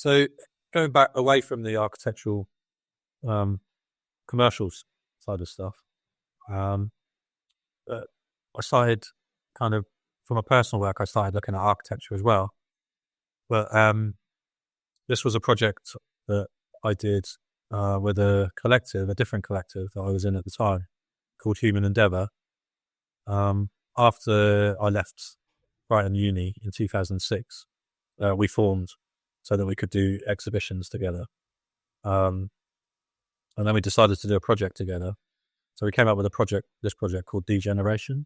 So going back away from the architectural, commercial side of stuff, I started kind of from a personal work. I started looking at architecture as well, but this was a project that I did with a different collective that I was in at the time, called Human Endeavour. After I left Brighton Uni in 2006, we formed so that we could do exhibitions together. And then we decided to do a project together. So we came up with this project called Degeneration.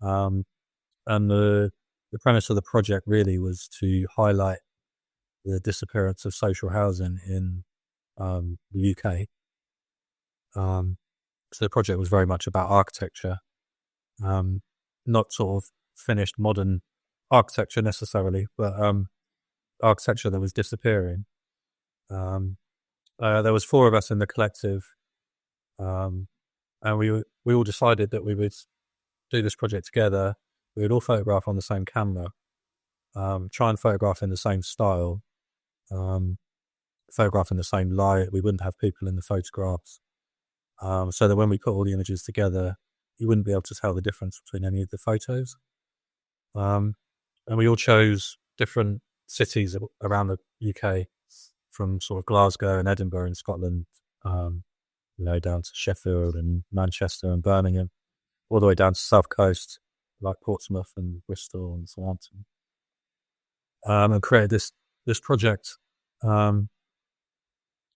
And the premise of the project really was to highlight the disappearance of social housing in the UK. So the project was very much about architecture, not sort of finished modern architecture necessarily, but architecture that was disappearing. There was 4 of us in the collective, and we all decided that we would do this project together. We would all photograph on the same camera, try and photograph in the same style, photograph in the same light. We wouldn't have people in the photographs, so that when we put all the images together, you wouldn't be able to tell the difference between any of the photos. And we all chose different cities around the UK, from sort of Glasgow and Edinburgh in Scotland, down to Sheffield and Manchester and Birmingham, all the way down to South Coast, like Portsmouth and Bristol and Southampton, and created this project. And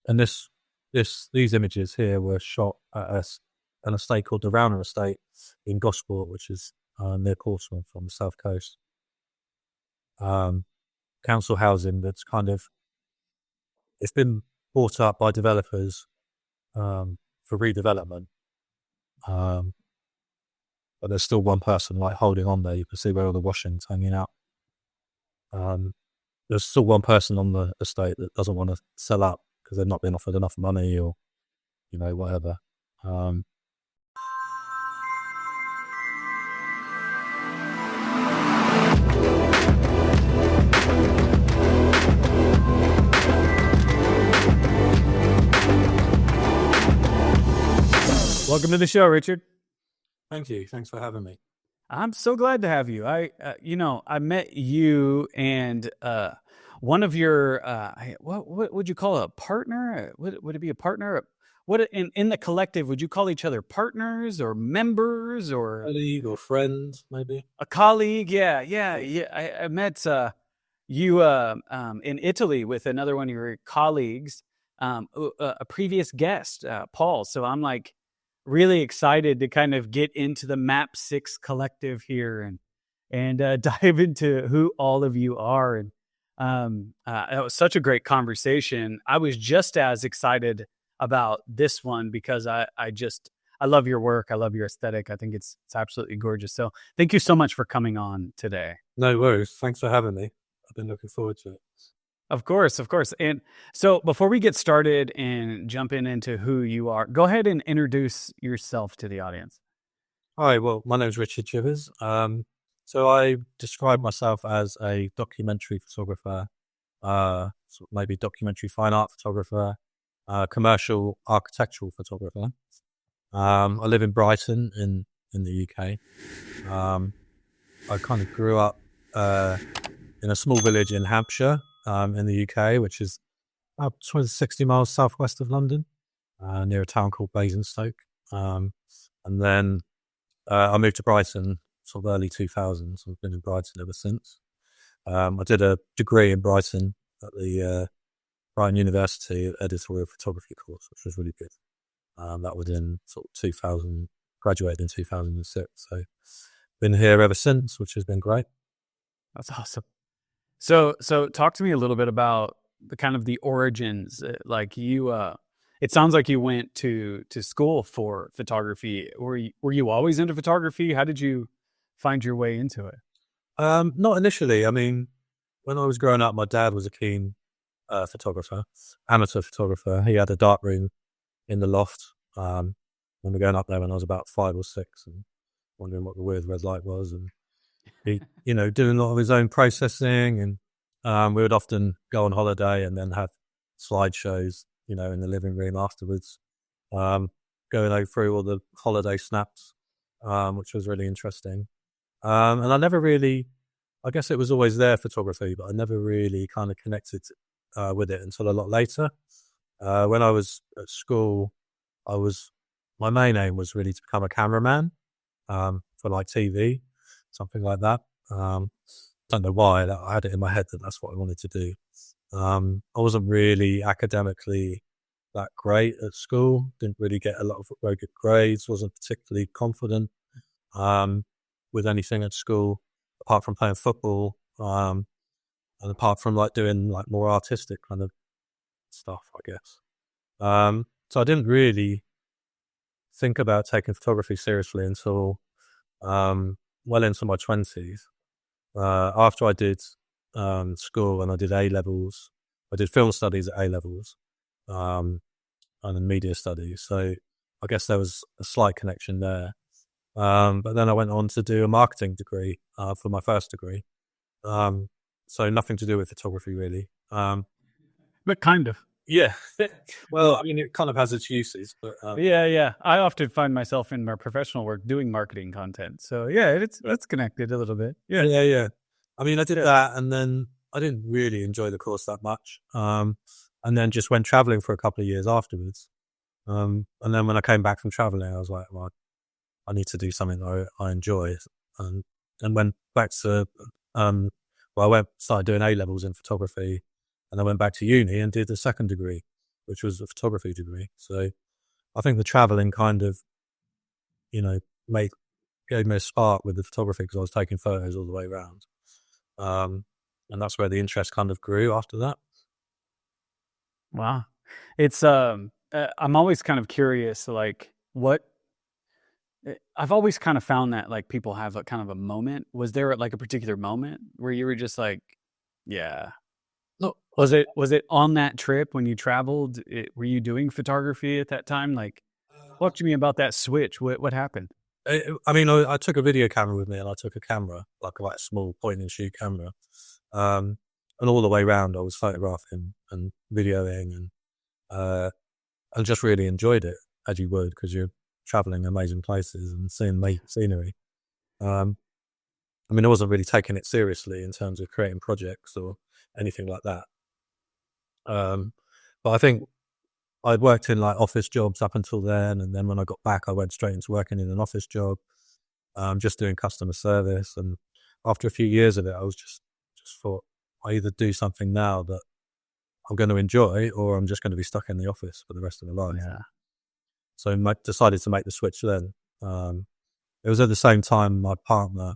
these images here were shot at an estate called the Rowner Estate in Gosport, which is near Portsmouth on the South Coast. Council housing that's it's been bought up by developers for redevelopment, but there's still one person holding on there. You can see where all the washing's hanging out. There's still one person on the estate that doesn't want to sell up because they've not been offered enough money or whatever. Welcome to the show, Richard. Thank you. Thanks for having me. I'm so glad to have you. I met you and one of your what would you call a partner? Would it be a partner? What in the collective would you call each other? Partners or members or colleague or friend, maybe a colleague? Yeah. I met you in Italy with another one of your colleagues, a previous guest, Paul. So I'm really excited to kind of get into the MAP6 Collective here and dive into who all of you are. And it was such a great conversation. I was just as excited about this one because I love your work. I love your aesthetic. I think it's absolutely gorgeous. So thank you so much for coming on today. No worries. Thanks for having me. I've been looking forward to it. Of course. And so before we get started and jump into who you are, go ahead and introduce yourself to the audience. Hi, well, my name is Richard Chivers. So I describe myself as a documentary photographer, maybe documentary fine art photographer, commercial architectural photographer. I live in Brighton in the UK. I kind of grew up in a small village in Hampshire, in the UK, which is about 60 miles southwest of London, near a town called Basingstoke. And then I moved to Brighton sort of early 2000s. I've been in Brighton ever since. I did a degree in Brighton at the Brighton University editorial photography course, which was really good. That was in sort of 2000, graduated in 2006. So been here ever since, which has been great. That's awesome. So talk to me a little bit about the kind of the origins. It sounds like you went to school for photography. Were you always into photography? How did you find your way into it? Not initially. I mean, when I was growing up, my dad was a keen photographer, amateur photographer. He had a dark room in the loft. When we were going up there when I was about 5 or 6 and wondering what the weird red light was, and he, doing a lot of his own processing and we would often go on holiday and then have slideshows, in the living room afterwards, going through all the holiday snaps, which was really interesting. And I never really, I guess it was always there, photography, but I never really kind of connected with it until a lot later. When I was at school, my main aim was really to become a cameraman for like TV, something like that. Don't know why, I had it in my head that that's what I wanted to do. I wasn't really academically that great at school, didn't really get a lot of very good grades, wasn't particularly confident with anything at school, apart from playing football, and apart from like doing like more artistic kind of stuff, I guess. So I didn't really think about taking photography seriously until well into my 20s. After I did school and I did A-levels, I did film studies at A-levels, and then media studies. So I guess there was a slight connection there. But then I went on to do a marketing degree for my first degree. So nothing to do with photography really. But kind of. Yeah. Well, I mean, it kind of has its uses, but yeah. I often find myself in my professional work doing marketing content. So yeah, it's connected a little bit. Yeah. I mean, I did that, and then I didn't really enjoy the course that much. And then just went traveling for a couple of years afterwards. And then when I came back from traveling, I was like, well, I need to do something that I enjoy, and went back to started doing A-levels in photography, and I went back to uni and did a second degree, which was a photography degree. So I think the traveling kind of, gave me a spark with the photography, because I was taking photos all the way around. And that's where the interest kind of grew after that. Wow. It's, I'm always kind of curious, like I've always kind of found that like people have a kind of a moment. Was there like a particular moment where you were just like, yeah. No. Was it on that trip when you traveled? Were you doing photography at that time? Like, talk to me about that switch. What happened? I mean, I took a video camera with me, and I took a camera, like a small point and shoot camera. And all the way around, I was photographing and videoing, and just really enjoyed it, as you would, because you're traveling amazing places and seeing amazing scenery. I mean, I wasn't really taking it seriously in terms of creating projects or anything like that. But I think I'd worked in like office jobs up until then, and then when I got back, I went straight into working in an office job, just doing customer service. And after a few years of it, I was just thought, I either do something now that I'm going to enjoy, or I'm just going to be stuck in the office for the rest of my life. Yeah. So I decided to make the switch then. It was at the same time my partner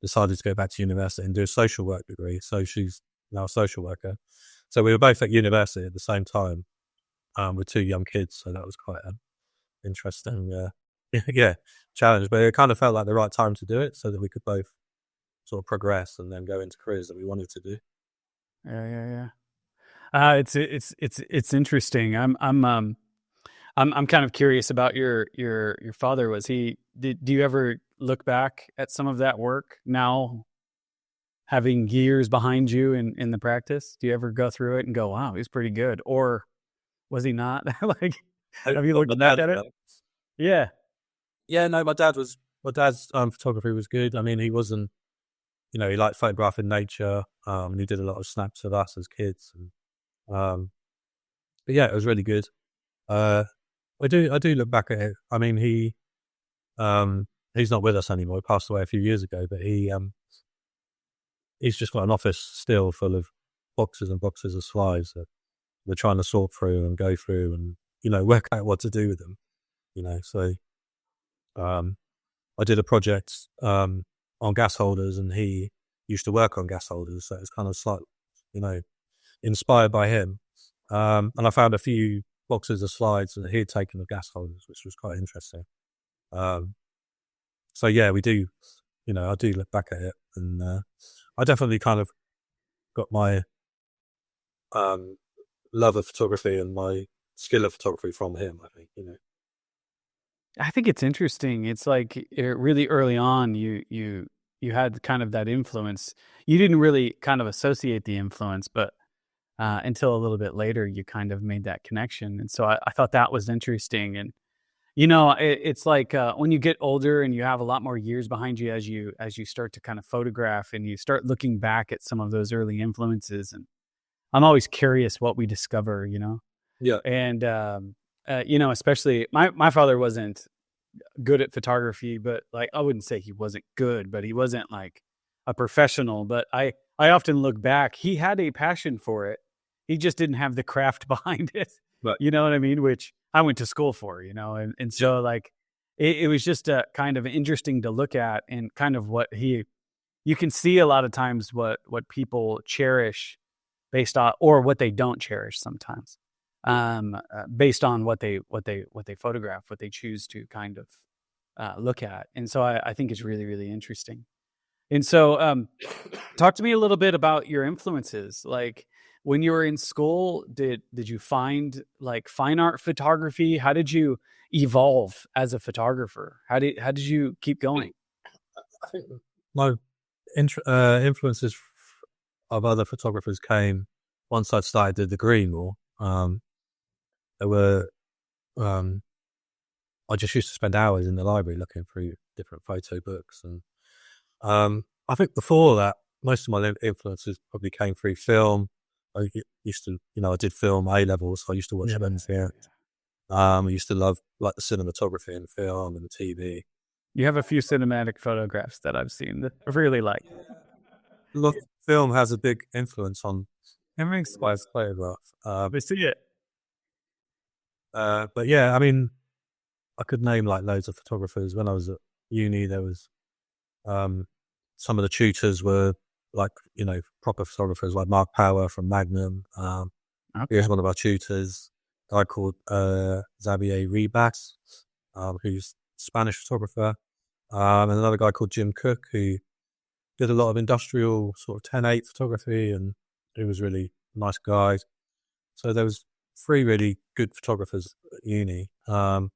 decided to go back to university and do a social work degree. So she's now a social worker. So we were both at university at the same time, with two young kids. So that was quite an interesting, challenge. But it kind of felt like the right time to do it, so that we could both sort of progress and then go into careers that we wanted to do. Yeah. It's interesting. I'm kind of curious about your father. Do you ever look back at some of that work now, having years behind you in the practice? Do you ever go through it and go, wow, he's pretty good? Or was he not? Like, have you looked back at it? Yeah. Yeah, no, my dad's photography was good. I mean, he wasn't, he liked photographing nature. He did a lot of snaps of us as kids. And, but yeah, it was really good. I do look back at it. I mean, he's not with us anymore. He passed away a few years ago, but he's just got an office still full of boxes and boxes of slides that we're trying to sort through and go through and, work out what to do with them, So I did a project on gas holders, and he used to work on gas holders. So it's kind of slightly, inspired by him. And I found a few boxes of slides that he had taken of gas holders, which was quite interesting. So yeah, we do, I do look back at it, and I definitely kind of got my love of photography and my skill of photography from him, I think, I think it's interesting. It's like really early on, you you had kind of that influence. You didn't really kind of associate the influence, but until a little bit later, you kind of made that connection. And so I thought that was interesting. And it's like when you get older and you have a lot more years behind you as you start to kind of photograph and you start looking back at some of those early influences. And I'm always curious what we discover, Yeah. And especially my father wasn't good at photography, but like I wouldn't say he wasn't good, but he wasn't like a professional. But I often look back, he had a passion for it. He just didn't have the craft behind it. Right. You know what I mean? Which I went to school for, and so like it was just kind of interesting to look at, and kind of you can see a lot of times what people cherish based on, or what they don't cherish sometimes, based on what they photograph, what they choose to kind of look at. And so I think it's really, really interesting. And so talk to me a little bit about your influences. Like when you were in school, did you find like fine art photography? How did you evolve as a photographer? How did you keep going? I think my influences of other photographers came once I started the green more. There were, I just used to spend hours in the library looking through different photo books. And I think before that, most of my influences probably came through film. I used to, I did film A-levels, so I used to watch them here. I used to love like the cinematography and film and the TV. You have a few cinematic photographs that I've seen that I really like. Look, film has a big influence on everything's quite photograph. I see it. But yeah, I mean, I could name like loads of photographers. When I was at uni, there was some of the tutors were like, proper photographers like Mark Power from Magnum. He was one of our tutors. A guy called Xavier Ribas, who's a Spanish photographer. And another guy called Jim Cook, who did a lot of industrial sort of 10-8 photography, and he was really a nice guy. So there was 3 really good photographers at uni. And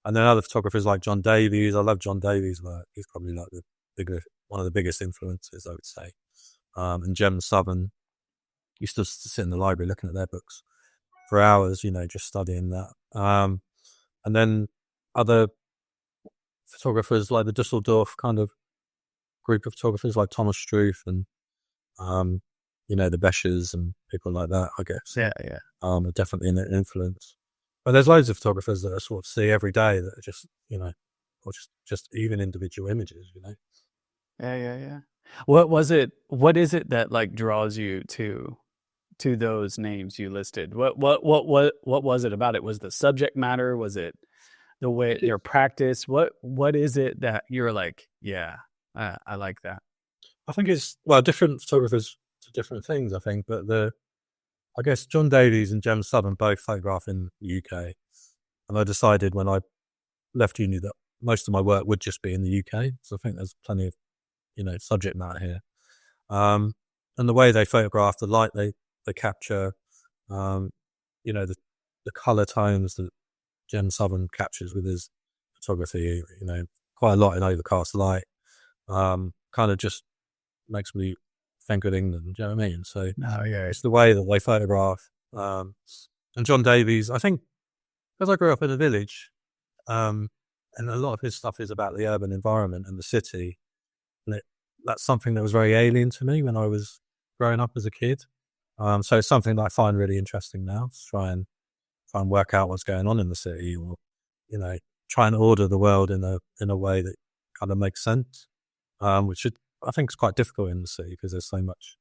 then other photographers like John Davies. I love John Davies' work. He's probably like one of the biggest influences, I would say. And Jem Southern used to sit in the library looking at their books for hours, just studying that. And then other photographers like the Dusseldorf kind of group of photographers like Thomas Struth and, the Beschers and people like that, I guess. Yeah. Are definitely an influence. But there's loads of photographers that I sort of see every day that are just, or just even individual images, Yeah. What is it that like draws you to those names you listed? What was it about it? Was the subject matter? Was it the way your practice? What is it that you're like, yeah, I like that? I think it's, different photographers to different things, I think, but I guess John Davies and Jem Southern both photograph in the UK. And I decided when I left uni that most of my work would just be in the UK. So I think there's plenty of, subject matter here. And the way they photograph, the light they capture, the colour tones that Jem Southern captures with his photography, quite a lot in overcast light, kind of just makes me think of England, do you know what I mean? So it's the way that they photograph. And John Davies, I think, because I grew up in a village, and a lot of his stuff is about the urban environment and the city, and that's something that was very alien to me when I was growing up as a kid. So it's something that I find really interesting now, to try and work out what's going on in the city, or try and order the world in a way that kind of makes sense, which I think is quite difficult in the city because there's so much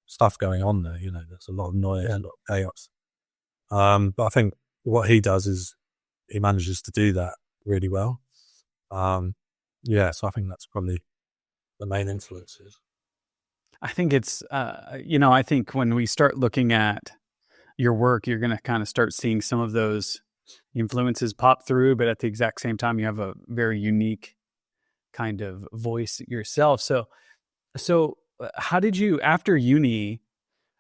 stuff going on there. There's a lot of noise, a lot of chaos. But I think what he does is he manages to do that really well. So I think that's probably the main influences. I think it's, I think when we start looking at your work, you're going to kind of start seeing some of those influences pop through, but at the exact same time, you have a very unique kind of voice yourself. So how did you, after uni,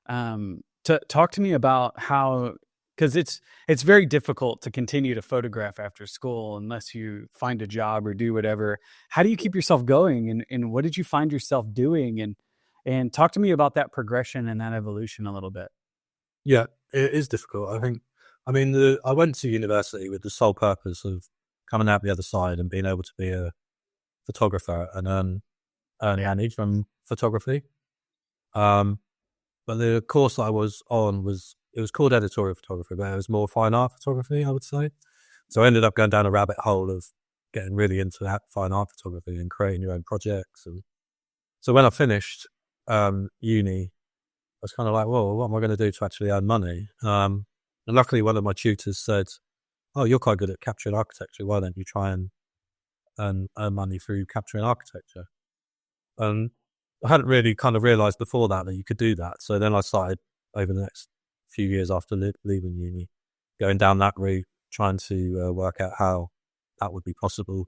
talk to me about how Because it's very difficult to continue to photograph after school unless you find a job or do whatever. How do you keep yourself going, and what did you find yourself doing? And talk to me about that progression and that evolution a little bit. Yeah, it is difficult. I mean, I went to university with the sole purpose of coming out the other side and being able to be a photographer and earn money from photography. But the course I was on was called editorial photography, but it was more fine art photography, I would say. So I ended up going down a rabbit hole of getting really into that fine art photography and creating your own projects. And so when I finished uni, I was kind of like, well, what am I going to do to actually earn money? And luckily, one of my tutors said, oh, you're quite good at capturing architecture. Why don't you try and earn money through capturing architecture? And I hadn't really kind of realised before that you could do that. So then I started over the next few years after leaving uni, going down that route, trying to work out how that would be possible,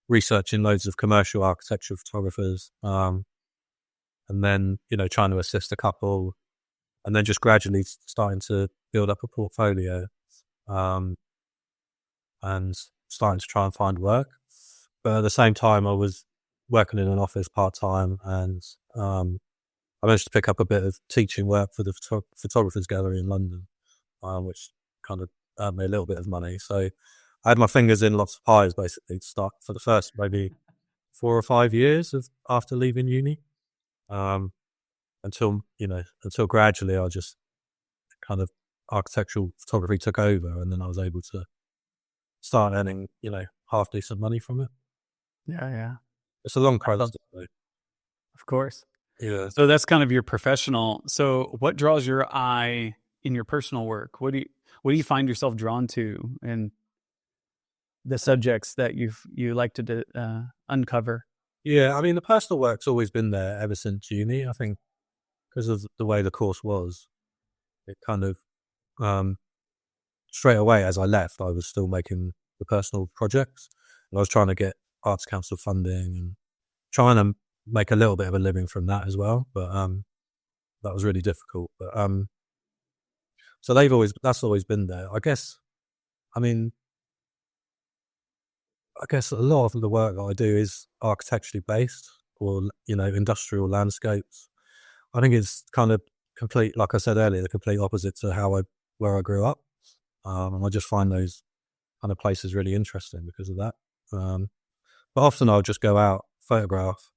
researching loads of commercial architecture photographers, and then, trying to assist a couple, and then just gradually starting to build up a portfolio, and starting to try and find work. But at the same time, I was working in an office part-time, and I managed to pick up a bit of teaching work for the Photographers Gallery in London, which kind of earned me a little bit of money. So I had my fingers in lots of pies, basically, to start for the first maybe 4 or 5 years after leaving uni, until gradually I just kind of architectural photography took over, and then I was able to start earning, half decent money from it. Yeah. It's a long process, though. Of course. Yeah. So that's kind of your professional. So what draws your eye in your personal work? What do you find yourself drawn to in the subjects that you like to uncover? Yeah, I mean, the personal work's always been there ever since uni. I think because of the way the course was, it kind of straight away as I left, I was still making the personal projects, and I was trying to get Arts Council funding and trying to make a little bit of a living from that as well. But that was really difficult. But so that's always been there. I guess a lot of the work that I do is architecturally based, or industrial landscapes. I think it's kind of complete, like I said earlier, the complete opposite to where I grew up, and I just find those kind of places really interesting because of that. But often I'll just go out, photograph,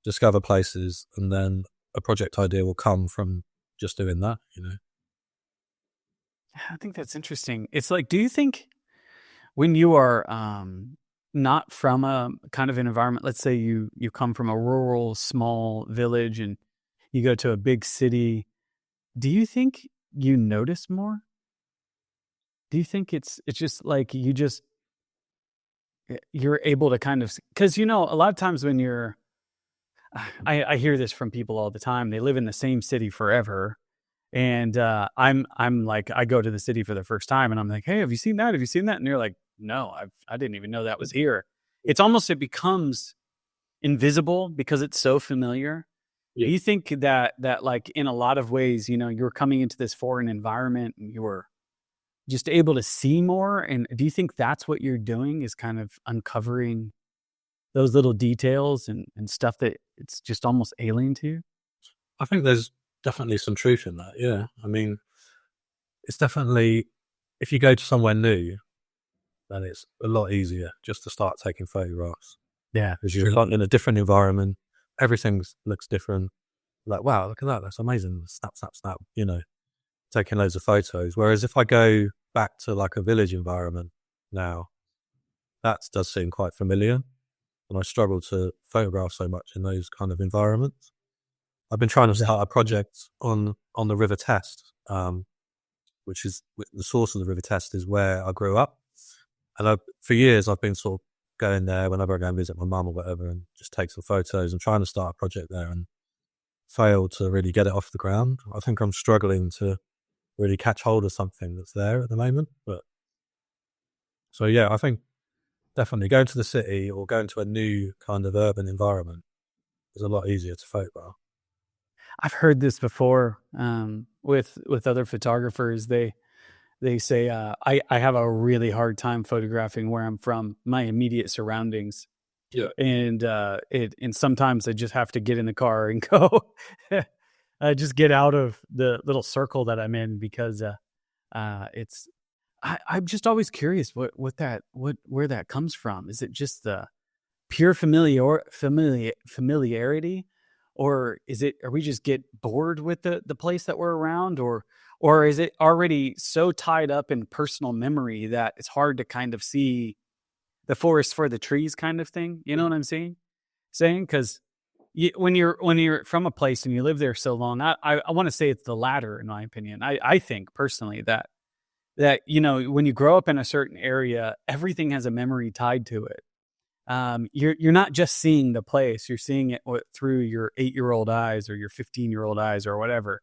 discover places, and then a project idea will come from just doing that. I think that's interesting. It's like, do you think when you are not from a kind of an environment, let's say you come from a rural, small village and you go to a big city, do you think you notice more? Do you think it's just like you're able to kind of, because a lot of times when you're, I hear this from people all the time. They live in the same city forever, and I'm like, I go to the city for the first time, and I'm like, hey, have you seen that? Have you seen that? And you're like, no, I didn't even know that was here. It's almost, it becomes invisible because it's so familiar. Yeah. Do you think that like in a lot of ways, you're coming into this foreign environment and you're just able to see more? And do you think that's what you're doing, is kind of uncovering those little details and stuff that it's just almost alien to you? I think there's definitely some truth in that. Yeah. I mean, it's definitely, if you go to somewhere new, then it's a lot easier just to start taking photographs. Yeah. Because you're in a different environment. Everything looks different. Like, wow, look at that. That's amazing. Snap, snap, snap, taking loads of photos. Whereas if I go back to like a village environment now, that does seem quite familiar. And I struggle to photograph so much in those kind of environments. I've been trying to start a project on the River Test, which is the source of the River Test is where I grew up. And for years, I've been sort of going there whenever I go and visit my mum or whatever, and just take some photos and trying to start a project there, and failed to really get it off the ground. I think I'm struggling to really catch hold of something that's there at the moment. But so, yeah, I think definitely going to the city or going to a new kind of urban environment is a lot easier to photograph. I've heard this before with other photographers. They they say I have a really hard time photographing where I'm from, my immediate surroundings. Yeah. And sometimes I just have to get in the car and go, just get out of the little circle that I'm in, because I'm just always curious where that comes from. Is it just the pure familiarity, or are we just get bored with the place that we're around, or is it already so tied up in personal memory that it's hard to kind of see the forest for the trees kind of thing? You know what I'm saying? Because when you're from a place and you live there so long, I want to say it's the latter, in my opinion. I think personally that when you grow up in a certain area, everything has a memory tied to it. You're not just seeing the place, you're seeing it through your 8-year-old eyes or your 15-year-old eyes or whatever.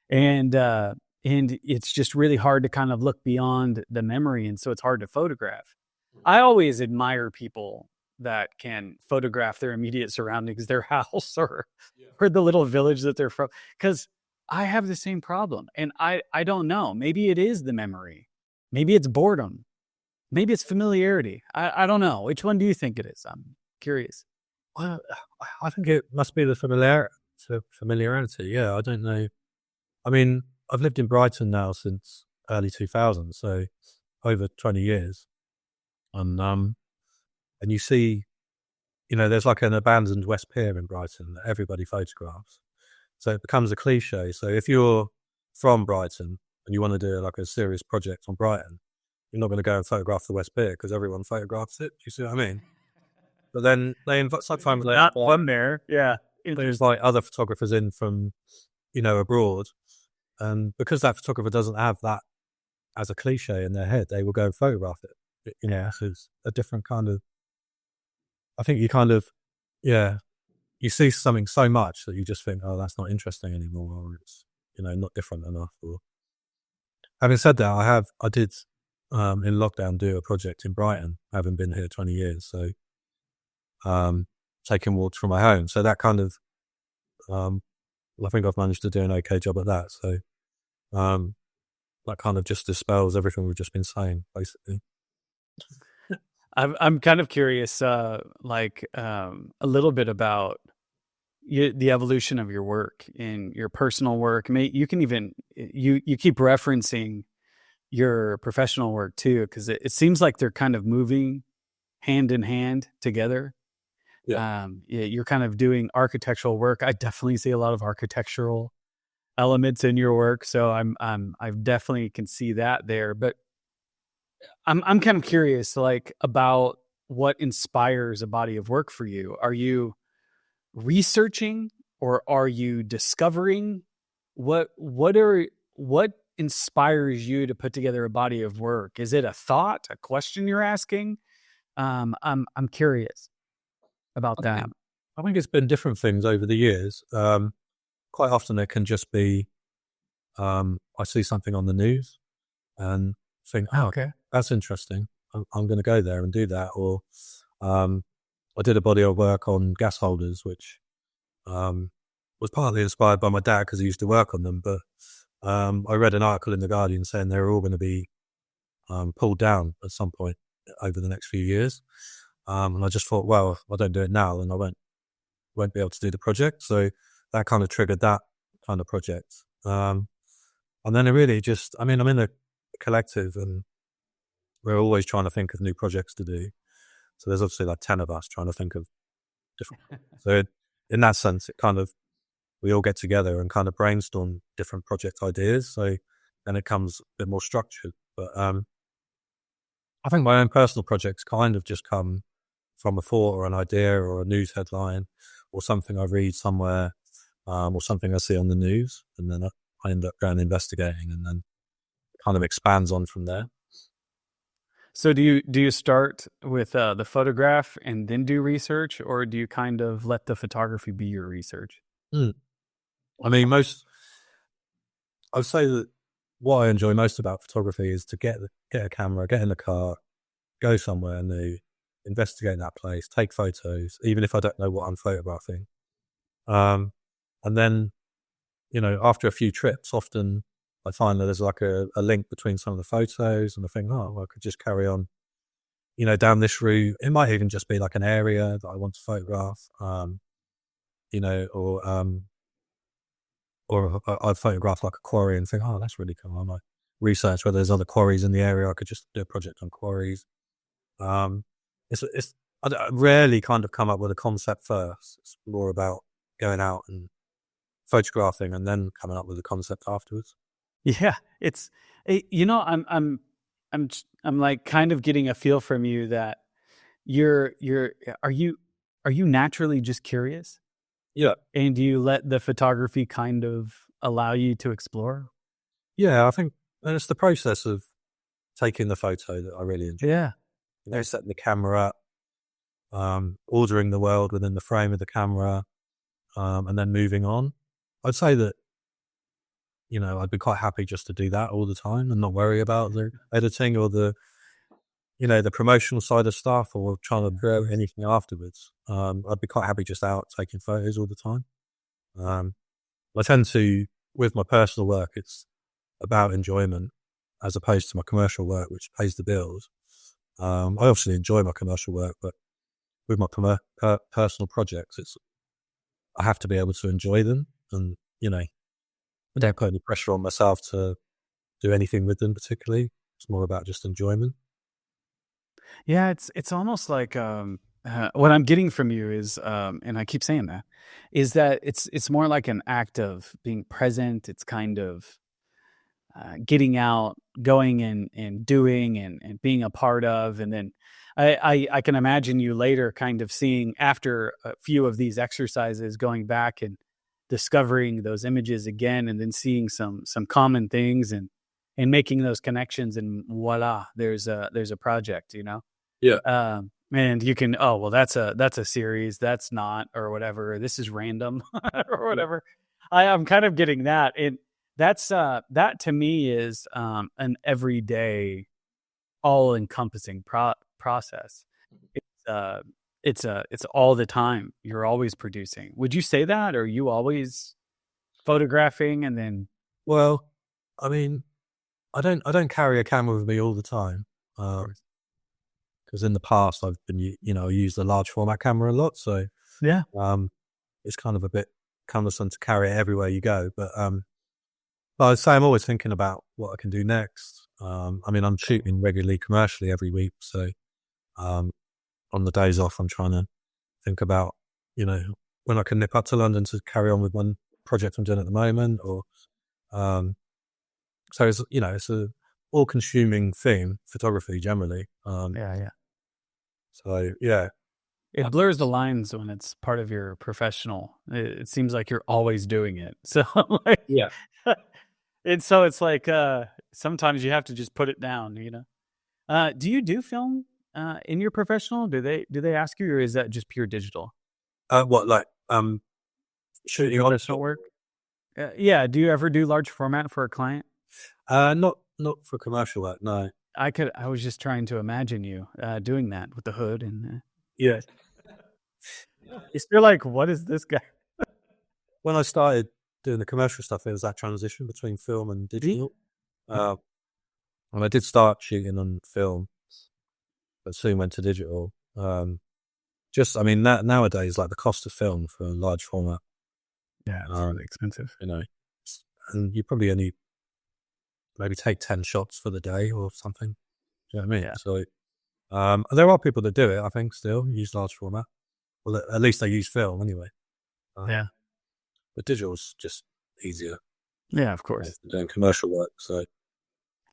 And it's just really hard to kind of look beyond the memory. And so it's hard to photograph. I always admire people that can photograph their immediate surroundings, their house or the little village that they're from. 'Cause I have the same problem. And I don't know, maybe it is the memory. Maybe it's boredom. Maybe it's familiarity. I don't know. Which one do you think it is? I'm curious. Well, I think it must be the familiarity. Yeah, I don't know. I mean, I've lived in Brighton now since early 2000, so over 20 years. And you see, there's like an abandoned West Pier in Brighton that everybody photographs. So it becomes a cliche. So if you're from Brighton and you want to do like a serious project on Brighton, you're not going to go and photograph the West Pier because everyone photographs it. Do you see what I mean? But then they invite sometimes not one there. Yeah. There's like other photographers in from, abroad. And because that photographer doesn't have that as a cliche in their head, they will go and photograph it. It's a different kind of, I think you kind of, you see something so much that you just think, oh, that's not interesting anymore, or it's, not different enough. Or having said that, I did in lockdown do a project in Brighton, having been here 20 years. So taking walks from my home. So that kind of, I think I've managed to do an okay job at that. So that kind of just dispels everything we've just been saying, basically. I'm kind of curious, a little bit about the evolution of your work and your personal work. You can even you keep referencing your professional work too, because it seems like they're kind of moving hand in hand together. You're kind of doing architectural work. I definitely see a lot of architectural elements in your work, so I definitely can see that there. But I'm kind of curious, about what inspires a body of work for you. Are you researching or are you discovering? What inspires you to put together a body of work? Is it a thought, a question you're asking? I'm curious about that. I think it's been different things over the years. Quite often it can just be, I see something on the news and think, oh, okay, that's interesting. I'm going to go there and do that. Or I did a body of work on gas holders, which was partly inspired by my dad because he used to work on them. But I read an article in The Guardian saying they were all going to be pulled down at some point over the next few years. And I just thought, well, if I don't do it now, then I won't be able to do the project. So that kind of triggered that kind of project. And then it really just, I'm in a collective and we're always trying to think of new projects to do. So there's obviously like 10 of us trying to think of different. So in that sense, it kind of, we all get together and kind of brainstorm different project ideas. So then it comes a bit more structured. But I think my own personal projects kind of just come from a thought or an idea or a news headline or something I read somewhere or something I see on the news. And then I end up going investigating and then it kind of expands on from there. So do you start with the photograph and then do research, or do you kind of let the photography be your research? I mean, I would say that what I enjoy most about photography is to get a camera, get in the car, go somewhere new, investigate that place, take photos, even if I don't know what I'm photographing. And then, after a few trips, often I find that there's like a link between some of the photos, and I think, oh, well, I could just carry on, down this route. It might even just be like an area that I want to photograph, or I'd photograph like a quarry and think, oh, that's really cool. I might research whether there's other quarries in the area. I could just do a project on quarries. I rarely kind of come up with a concept first. It's more about going out and photographing and then coming up with a concept afterwards. Yeah, I'm like kind of getting a feel from you that are you naturally just curious? Yeah. And do you let the photography kind of allow you to explore? Yeah, I think it's the process of taking the photo that I really enjoy. Yeah. Setting the camera up, ordering the world within the frame of the camera, and then moving on. I'd say that, I'd be quite happy just to do that all the time and not worry about the editing or the promotional side of stuff or trying to grow anything afterwards. I'd be quite happy just out taking photos all the time. I tend to, with my personal work, it's about enjoyment as opposed to my commercial work, which pays the bills. I obviously enjoy my commercial work, but with my personal projects, I have to be able to enjoy them, and I don't put any pressure on myself to do anything with them particularly. It's more about just enjoyment. Yeah, it's almost like what I'm getting from you is, and I keep saying that, is that it's more like an act of being present. It's kind of getting out, going and doing and being a part of, and then I can imagine you later kind of seeing, after a few of these exercises, going back and discovering those images again, and then seeing some common things and making those connections, and voila, there's a project, Yeah. And you can, oh, well, that's a series, that's not, or whatever, this is random or whatever. I'm kind of getting that. And that's that to me is an everyday, all encompassing process. It's all the time. You're always producing. Would you say that? Or are you always photographing and then? Well, I mean, I don't carry a camera with me all the time. Because in the past I've been, I used a large format camera a lot. So Yeah. It's kind of a bit cumbersome to carry it everywhere you go. But I'd say I'm always thinking about what I can do next. I'm shooting regularly commercially every week. So on the days off, I'm trying to think about, when I can nip up to London to carry on with one project I'm doing at the moment, or so it's a all-consuming thing, photography generally. Yeah. So yeah, it blurs the lines when it's part of your professional. It seems like you're always doing it. So yeah. And so it's like sometimes you have to just put it down. Do you do film in your professional? Do they ask you, or is that just pure digital? Shooting professional work? Yeah. Do you ever do large format for a client? Not for commercial work, no. I was just trying to imagine you doing that with the hood and. Yeah. You're like, what is this guy? When I started doing the commercial stuff, there was that transition between film and digital. And I did start shooting on film, but soon went to digital. Nowadays, like the cost of film for a large format. Yeah, it's really expensive. And you probably only maybe take 10 shots for the day or something. Do you know what I mean? Yeah. So there are people that do it, I think, still use large format. Well, at least they use film anyway. Yeah. But digital's just easier. Yeah, of course. Doing commercial work, so.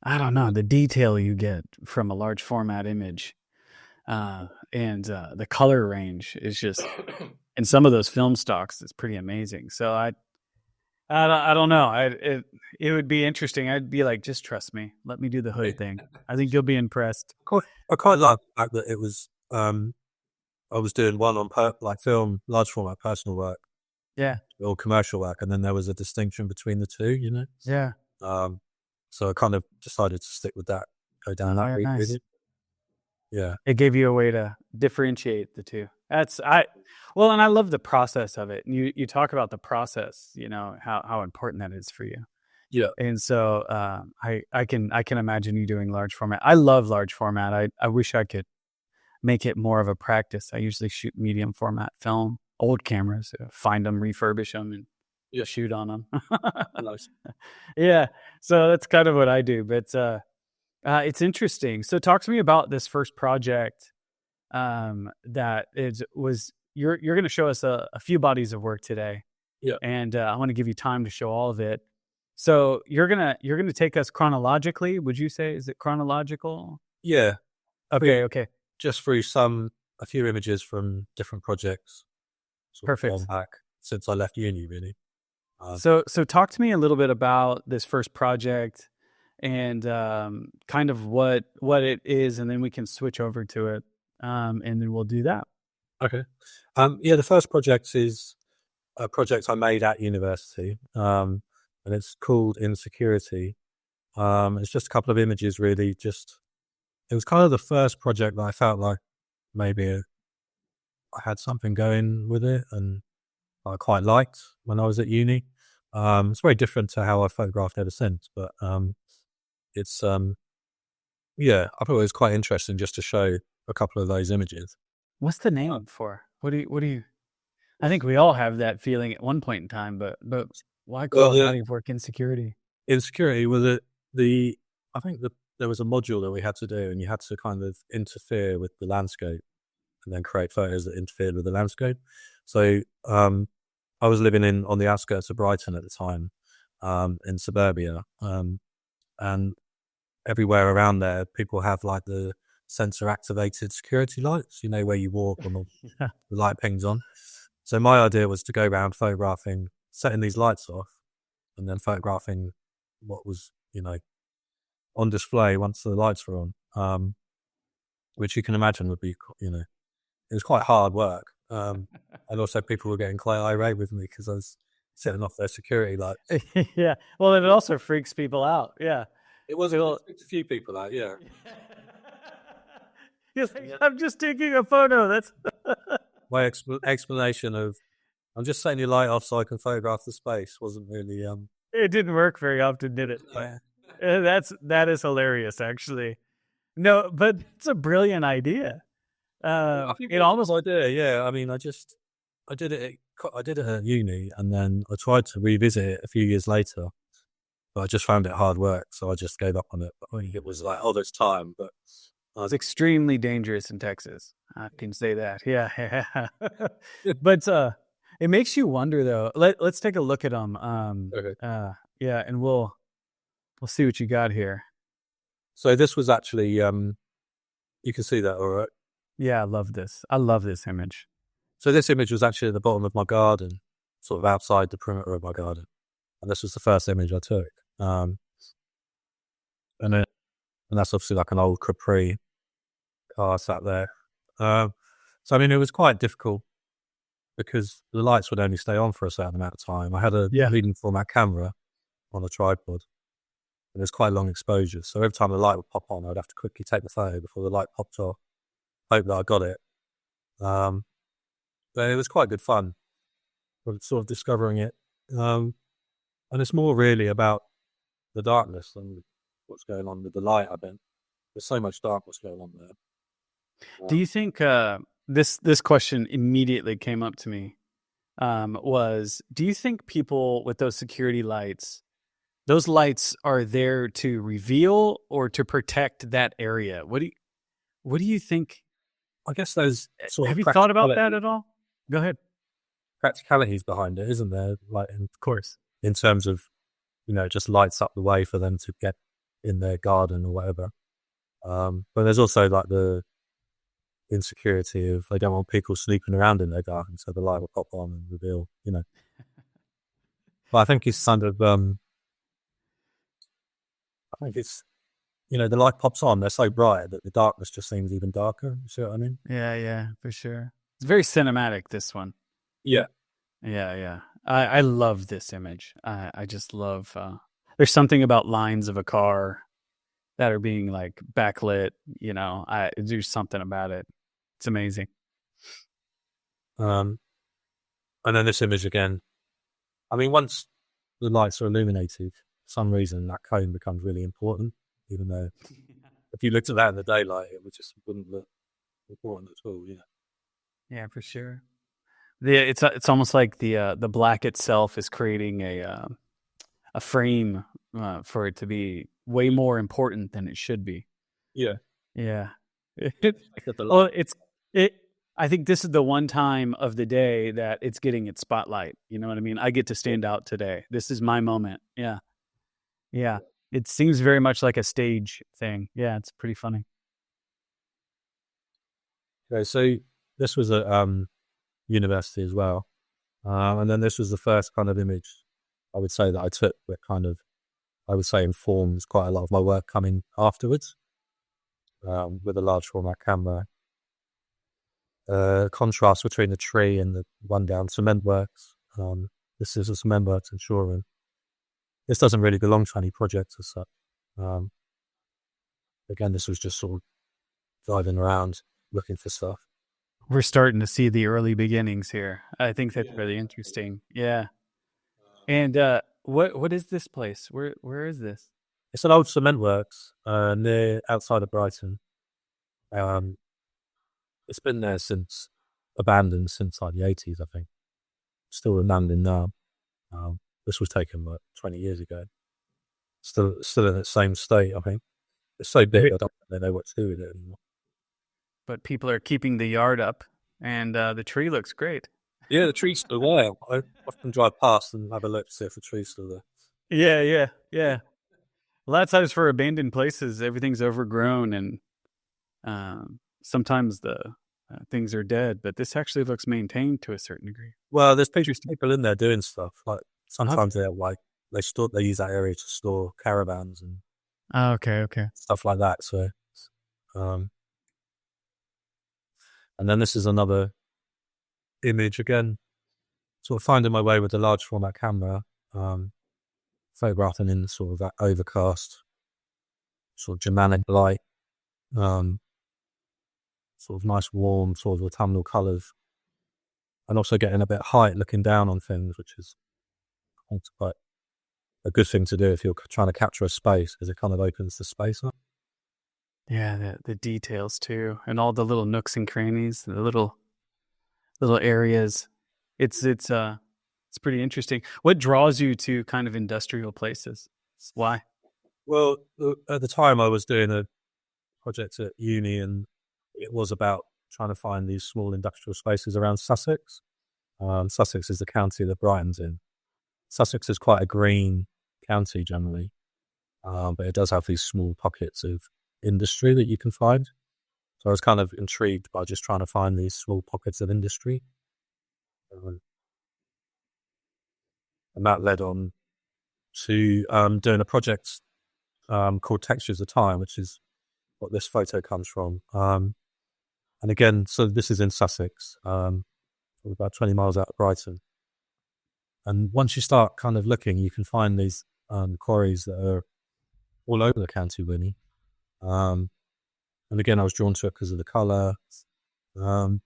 I don't know, the detail you get from a large format image, and the color range is just, in some of those film stocks, it's pretty amazing. So I don't know. It would be interesting. I'd be like, just trust me. Let me do the hood thing. I think you'll be impressed. I quite like the fact that it was, I was doing one on film, large format personal work. Yeah. Or commercial work. And then there was a distinction between the two, Yeah. So I kind of decided to stick with that, go down that route. Nice. Yeah. It gave you a way to differentiate the two. And I love the process of it. And you talk about the process, how important that is for you. Yeah. And so I can imagine you doing large format. I love large format. I wish I could make it more of a practice. I usually shoot medium format film, old cameras, find them, refurbish them, and shoot on them. Nice. Yeah. So that's kind of what I do. But it's interesting. So talk to me about this first project that you're going to show us a few bodies of work today. Yeah. And I want to give you time to show all of it. So you're gonna take us chronologically. Would you say, is it chronological? Yeah. Okay. Just through a few images from different projects. Perfect. Back since I left uni, really. So talk to me a little bit about this first project and kind of what it is, and then we can switch over to it, and then we'll do that. Okay. The first project is a project I made at university, and it's called Insecurity. It's just a couple of images, really. It was kind of the first project that I felt like maybe I had something going with it, and I quite liked when I was at uni. It's very different to how I photographed ever since, but it's I thought it was quite interesting just to show a couple of those images. What's the name for? What do you? I think we all have that feeling at one point in time, but why call it body of work Insecurity? Insecurity was I think there was a module that we had to do, and you had to kind of interfere with the landscape and then create photos that interfered with the landscape. So I was living on the outskirts of Brighton at the time, in suburbia, and everywhere around there, people have like the sensor activated security lights, where you walk and the light pings on. So my idea was to go around photographing, setting these lights off, and then photographing what was, on display once the lights were on, which you can imagine would be, it was quite hard work. And also people were getting quite irate with me because I was setting off their security lights. Yeah. Well, it also freaks people out. Yeah. It was a few people out, yeah. I'm just taking a photo. That's my explanation of I'm just setting your light off so I can photograph the space wasn't really It didn't work very often, did it? Yeah. That is hilarious, actually. No, but it's a brilliant idea. I think it almost idea, yeah. I mean, I did it at uni, and then I tried to revisit it a few years later, but I just found it hard work, so I just gave up on it. I think it was like, there's time, but it's extremely dangerous in Texas. I can say that. Yeah. But it makes you wonder, though. Let's take a look at them. Okay. And we'll see what you got here. So this was actually you can see that, all right? Yeah, I love this. I love this image. So this image was actually at the bottom of my garden, sort of outside the perimeter of my garden, and this was the first image I took. And that's obviously like an old Capri car sat there. So I mean, it was quite difficult because the lights would only stay on for a certain amount of time. I had a leading format camera on a tripod, and there's quite long exposure. So every time the light would pop on, I'd have to quickly take the photo before the light popped off. Hope that I got it. But it was quite good fun, sort of discovering it. And it's more really about the darkness than what's going on with the light. I think there's so much darkness going on there. Do you think this question immediately came up to me? Do you think people with those security lights, those lights are there to reveal or to protect that area? What do you think? I guess those have you thought about that at all? Go ahead. Practicalities behind it, isn't there? Like, of course, in terms of, just lights up the way for them to get in their garden or whatever. But there's also like the insecurity of they don't want people snooping around in their garden, so the light will pop on and reveal, But I think it's kind of, the light pops on, they're so bright that the darkness just seems even darker. You see what I mean? Yeah, for sure. It's very cinematic, this one. Yeah. Yeah. I love this image. I just love, there's something about lines of a car that are being like backlit, there's something about it. It's amazing. And then this image again. I mean, once the lights are illuminated, some reason that cone becomes really important, even though if you looked at that in the daylight, it wouldn't look important at all. Yeah. Yeah, for sure. It's almost like the black itself is creating a frame for it to be way more important than it should be. Yeah. Yeah. Well, I think this is the one time of the day that it's getting its spotlight. You know what I mean? I get to stand out today. This is my moment. Yeah. Yeah. It seems very much like a stage thing. Yeah, it's pretty funny. Okay, so this was at university as well. And then this was the first kind of image I would say that I took that kind of, I would say, informs quite a lot of my work coming afterwards with a large format camera. Contrast between the tree and the one down cement works. This is a cement works in Shoreham. This doesn't really belong to any project as such. Again, this was just sort of driving around looking for stuff. We're starting to see the early beginnings here. I think that's really interesting. Yeah. And what is this place? Where is this? It's an old cement works near outside of Brighton. It's been there abandoned since like the 80s, I think. Still abandoned now. This was taken like 20 years ago. Still in its same state, I think. It's so big, I don't really know what to do with it anymore. But people are keeping the yard up, and the tree looks great. Yeah, the tree's still there. I often drive past and have a look to see if the tree's still there. Yeah. A lot of times for abandoned places, everything's overgrown, and sometimes the things are dead. But this actually looks maintained to a certain degree. Well, there's people in there doing stuff. Like sometimes they use that area to store caravans and okay, stuff like that. So, and then this is another image again, sort of finding my way with the large format camera, photographing in sort of that overcast, sort of Germanic light, sort of nice warm sort of autumnal colours, and also getting a bit of height looking down on things, which is quite a good thing to do if you're trying to capture a space, because it kind of opens the space up. Yeah, the details too, and all the little nooks and crannies, the little areas. It's pretty interesting. What draws you to kind of industrial places? Why? Well, at the time I was doing a project at uni, and it was about trying to find these small industrial spaces around Sussex. Sussex is the county that Brighton's in. Sussex is quite a green county generally, but it does have these small pockets of industry that you can find. So I was kind of intrigued by just trying to find these small pockets of industry. And that led on to doing a project called Textures of Time, which is what this photo comes from. And again, so this is in Sussex, about 20 miles out of Brighton. And once you start kind of looking, you can find these quarries that are all over the county, really. And again, I was drawn to it because of the colour. And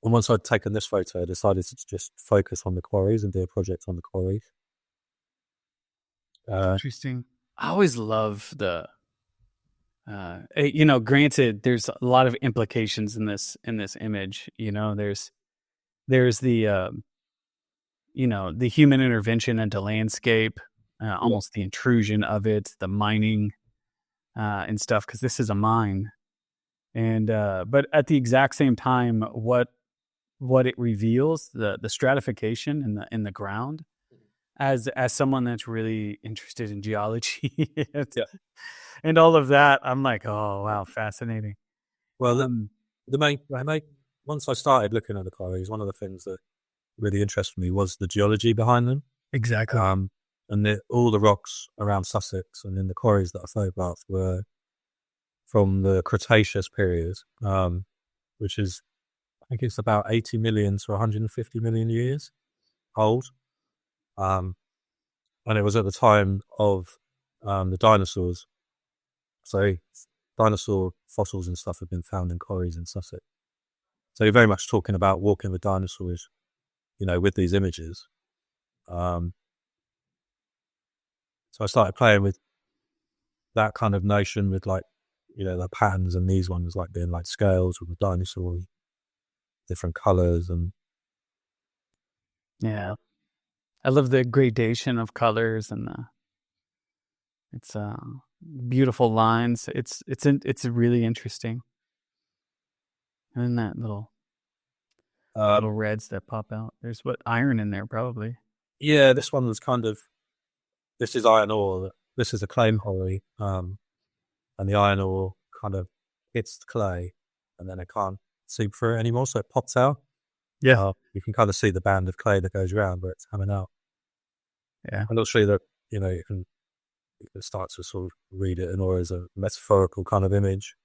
once I'd taken this photo, I decided to just focus on the quarries and do a project on the quarries. Interesting. I always love the, granted, there's a lot of implications in this image. You know, there's the, the human intervention into landscape, almost the intrusion of it, the mining and stuff, because this is a mine. And but at the exact same time, what it reveals, the stratification in the ground, as someone that's really interested in geology and all of that, I'm like, oh wow, fascinating. Well, once I started looking at the quarries, one of the things that really interested me was the geology behind them. Exactly. And all the rocks around Sussex and in the quarries that I photographed were from the Cretaceous period, which is, I think it's about 80 million to 150 million years old. And it was at the time of the dinosaurs. So dinosaur fossils and stuff have been found in quarries in Sussex. So you're very much talking about walking with dinosaurs, with these images. So I started playing with that kind of notion with like, the patterns, and these ones like being like scales with the dinosaur, different colors, and Yeah. I love the gradation of colors and it's beautiful lines. It's really interesting. And then that little reds that pop out. There's iron in there probably. yeah, this one was this is iron ore. This is a clay quarry, and the iron ore kind of hits the clay, and then it can't seep through it anymore, so it pops out. Yeah. You can kind of see the band of clay that goes around where it's coming out. Yeah. And also that, you can start to sort of read it in ore as a metaphorical kind of image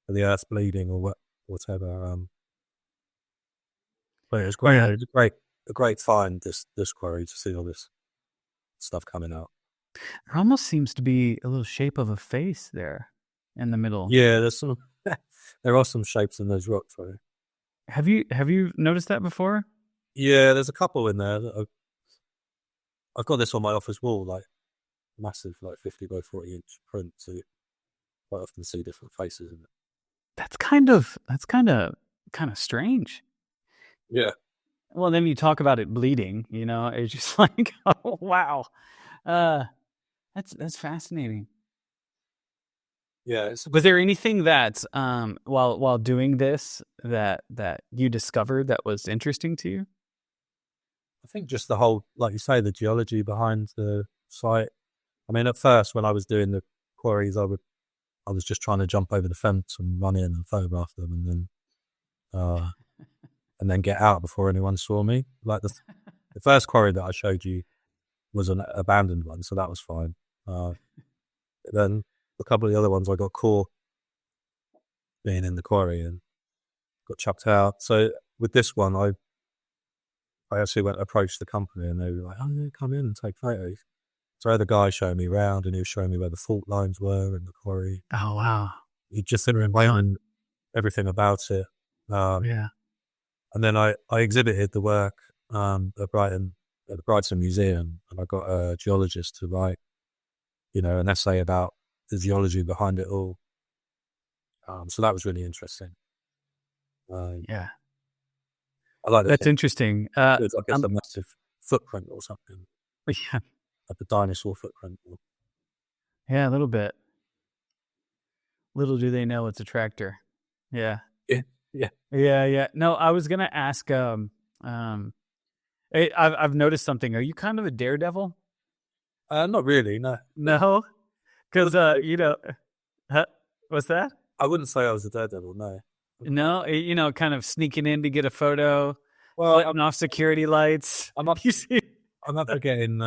of the earth bleeding or whatever. But it's great. It's a great find, this quarry, to see all this stuff coming out. There almost seems to be a little shape of a face there in the middle. Yeah, there are some shapes in those rocks. Right? Have you noticed that before? Yeah, there's a couple in there. I've got this on my office wall, like massive, like 50 by 40 inch print. So you quite often see different faces in it. That's kind of strange. Yeah. Well, then you talk about it bleeding. It's just like, oh wow, that's fascinating. Yeah. Was there anything that while doing this that you discovered that was interesting to you? I think just the whole, like you say, the geology behind the site. I mean, at first when I was doing the quarries, I was just trying to jump over the fence and run in and photograph them, and then get out before anyone saw me. Like the first quarry that I showed you was an abandoned one, so that was fine. Then a couple of the other ones I got caught being in the quarry and got chucked out. So with this one, I actually went to approach the company, and they were like, "Oh, yeah, come in and take photos." So I had the guy showing me around, and he was showing me where the fault lines were in the quarry. Oh wow! He just explained everything about it. Yeah. And then I exhibited the work at the Brighton Museum, and I got a geologist to write, an essay about the geology behind it all. So that was really interesting. Yeah. I like that. That's interesting. I guess a massive footprint or something. Yeah. Like the dinosaur footprint. Yeah, a little bit. Little do they know it's a tractor. Yeah. Yeah. No, I was gonna ask. I've noticed something. Are you kind of a daredevil? Not really. No. No, because what's that? I wouldn't say I was a daredevil. No. No, kind of sneaking in to get a photo. Well, letting off security lights. I'm up for getting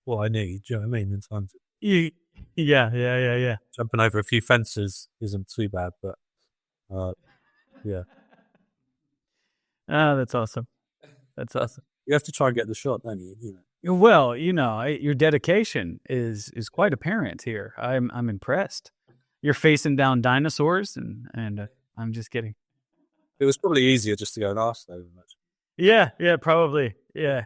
what I need. Do you know what I mean? In time to Yeah. jumping over a few fences isn't too bad, but yeah. Oh, that's awesome. That's awesome. You have to try and get the shot, don't you? Well, your dedication is quite apparent here. I'm impressed. You're facing down dinosaurs, and I'm just kidding. It was probably easier just to go and ask though. Yeah, probably. Yeah,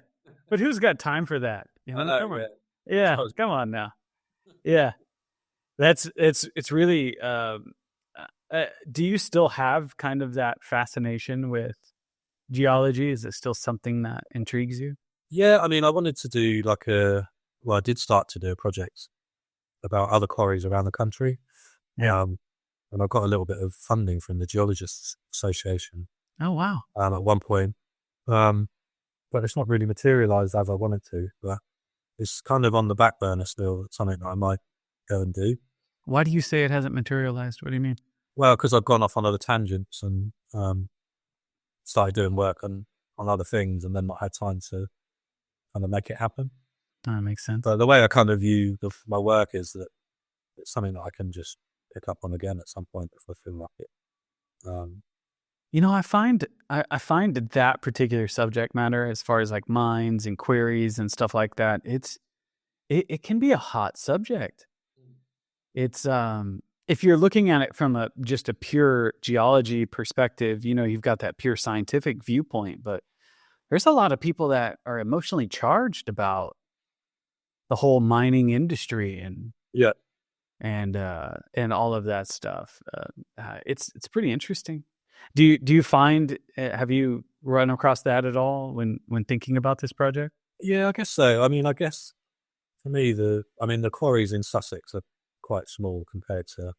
but who's got time for that? I know. Come on. Yeah, come on now. Yeah, it's really. Do you still have kind of that fascination with geology? Is it still something that intrigues you? Yeah, I mean, I wanted to do I did start to do a project about other quarries around the country. Yeah. And I got a little bit of funding from the Geologists Association. Oh, wow. At one point. But it's not really materialised as I wanted to. But it's kind of on the back burner still. It's something that I might go and do. Why do you say it hasn't materialised? What do you mean? Well, because I've gone off on other tangents and started doing work on other things, and then not had time to kind of make it happen. That makes sense. But the way I kind of view my work is that it's something that I can just pick up on again at some point if I feel like it. I find that particular subject matter, as far as like mines and queries and stuff like that, it can be a hot subject. It's if you're looking at it from just a pure geology perspective, you've got that pure scientific viewpoint, but there's a lot of people that are emotionally charged about the whole mining industry and Yeah. and all of that stuff. It's pretty interesting. Do you find have you run across that at all when thinking about this project? Yeah, I guess so. I mean, I guess for me, the quarries in Sussex are quite small compared to,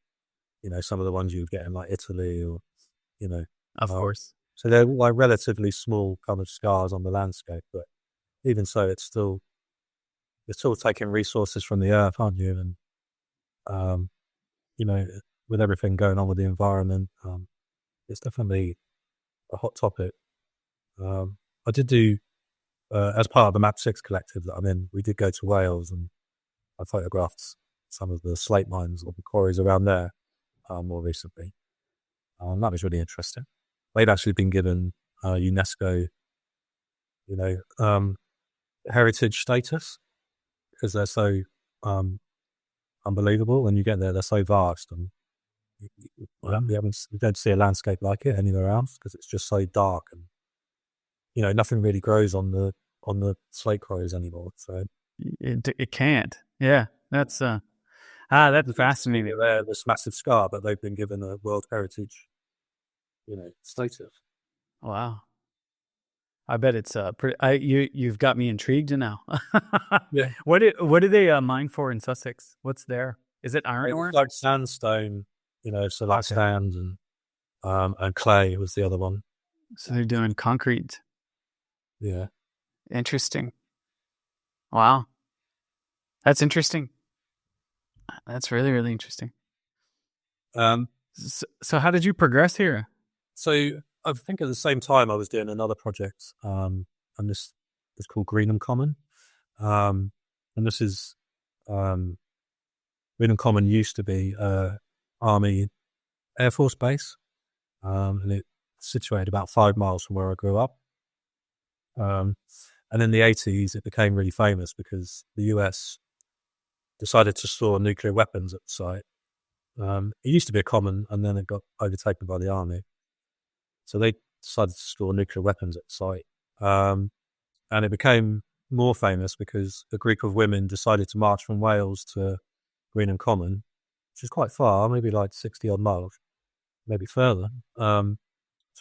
some of the ones you would get in like Italy or, Of course. so they're like relatively small kind of scars on the landscape. But even so, you're still taking resources from the earth, aren't you? And, with everything going on with the environment, it's definitely a hot topic. I did do, as part of the MAP6 Collective that I'm in, we did go to Wales and I photographed some of the slate mines or the quarries around there more recently. That was really interesting. They'd actually been given UNESCO, heritage status because they're so unbelievable. When you get there, they're so vast, and you don't see a landscape like it anywhere else because it's just so dark, and nothing really grows on the slate quarries anymore. So it can't. Yeah, that's that's fascinating. They're this massive scar, but they've been given a World Heritage, status. Wow. I bet it's pretty. You've got me intrigued now. Yeah. What do they mine for in Sussex? What's there? Is it iron ore? Like sandstone, so like sand and clay was the other one. So they're doing concrete. Yeah. Interesting. Wow. That's interesting. That's really, really interesting. So how did you progress here? So I think at the same time I was doing another project, and this is called Greenham Common. And this is, Greenham Common used to be Army Air Force Base, and it's situated about 5 miles from where I grew up. And in the 80s, it became really famous because the US decided to store nuclear weapons at the site. It used to be a common, and then it got overtaken by the army. So they decided to store nuclear weapons at the site. And it became more famous because a group of women decided to march from Wales to Greenham Common, which is quite far, maybe like 60 odd miles, maybe further, to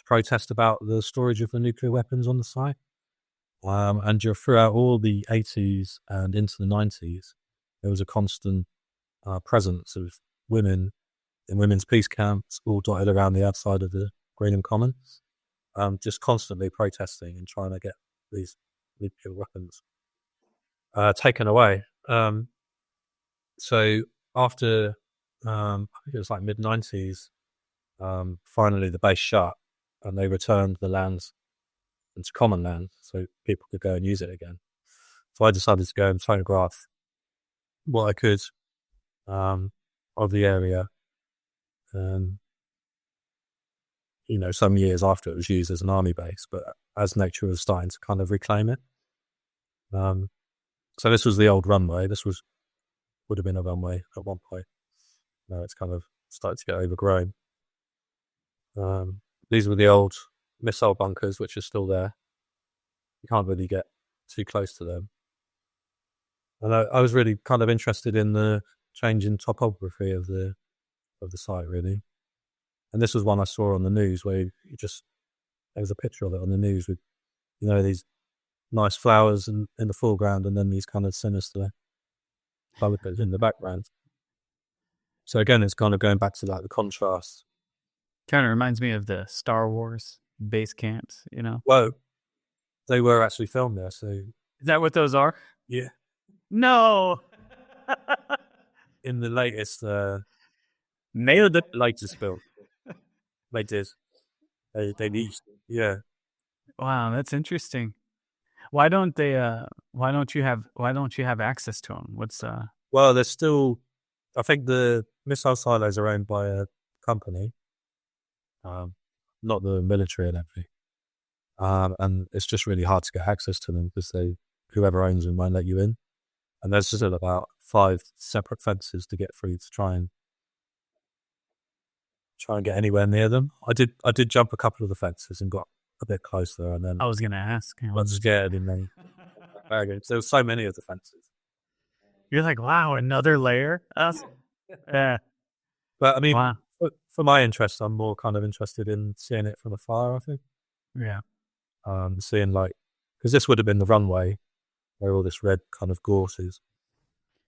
protest about the storage of the nuclear weapons on the site. And throughout all the 80s and into the 90s, there was a constant presence of women in women's peace camps all dotted around the outside of the Greenham Common, just constantly protesting and trying to get these nuclear weapons taken away. So after, I think it was like mid-90s, finally the base shut and they returned the lands into common land so people could go and use it again. So I decided to go and photograph what I could of the area. Some years after it was used as an army base, but as nature was starting to kind of reclaim it. So this was the old runway. This would have been a runway at one point. Now it's kind of started to get overgrown. These were the old missile bunkers, which are still there. You can't really get too close to them. And I was really kind of interested in the change in topography of the site, really. And this was one I saw on the news where there was a picture of it on the news with, these nice flowers in the foreground and then these kind of sinister bunkers in the background. So again, it's kind of going back to like the contrast. Kind of reminds me of the Star Wars base camps, Well, they were actually filmed there, so... Is that what those are? Yeah. No! In the latest... Nailed it. Latest film. They did. They used... Yeah. Wow, that's interesting. Why don't you have access to them? Well, there's still... I think the missile silos are owned by a company. Not the military and everything. And it's just really hard to get access to them because whoever owns them won't let you in. And there's just about 5 separate fences to get through to try and get anywhere near them. I did jump a couple of the fences and got a bit closer, and then I was going to ask. I was scared, and then there were so many of the fences. You're like, wow, another layer. Yeah. But I mean, Wow. for my interest, I'm more kind of interested in seeing it from afar, I think. Yeah. Seeing like, because this would have been the runway where all this red kind of gorse is.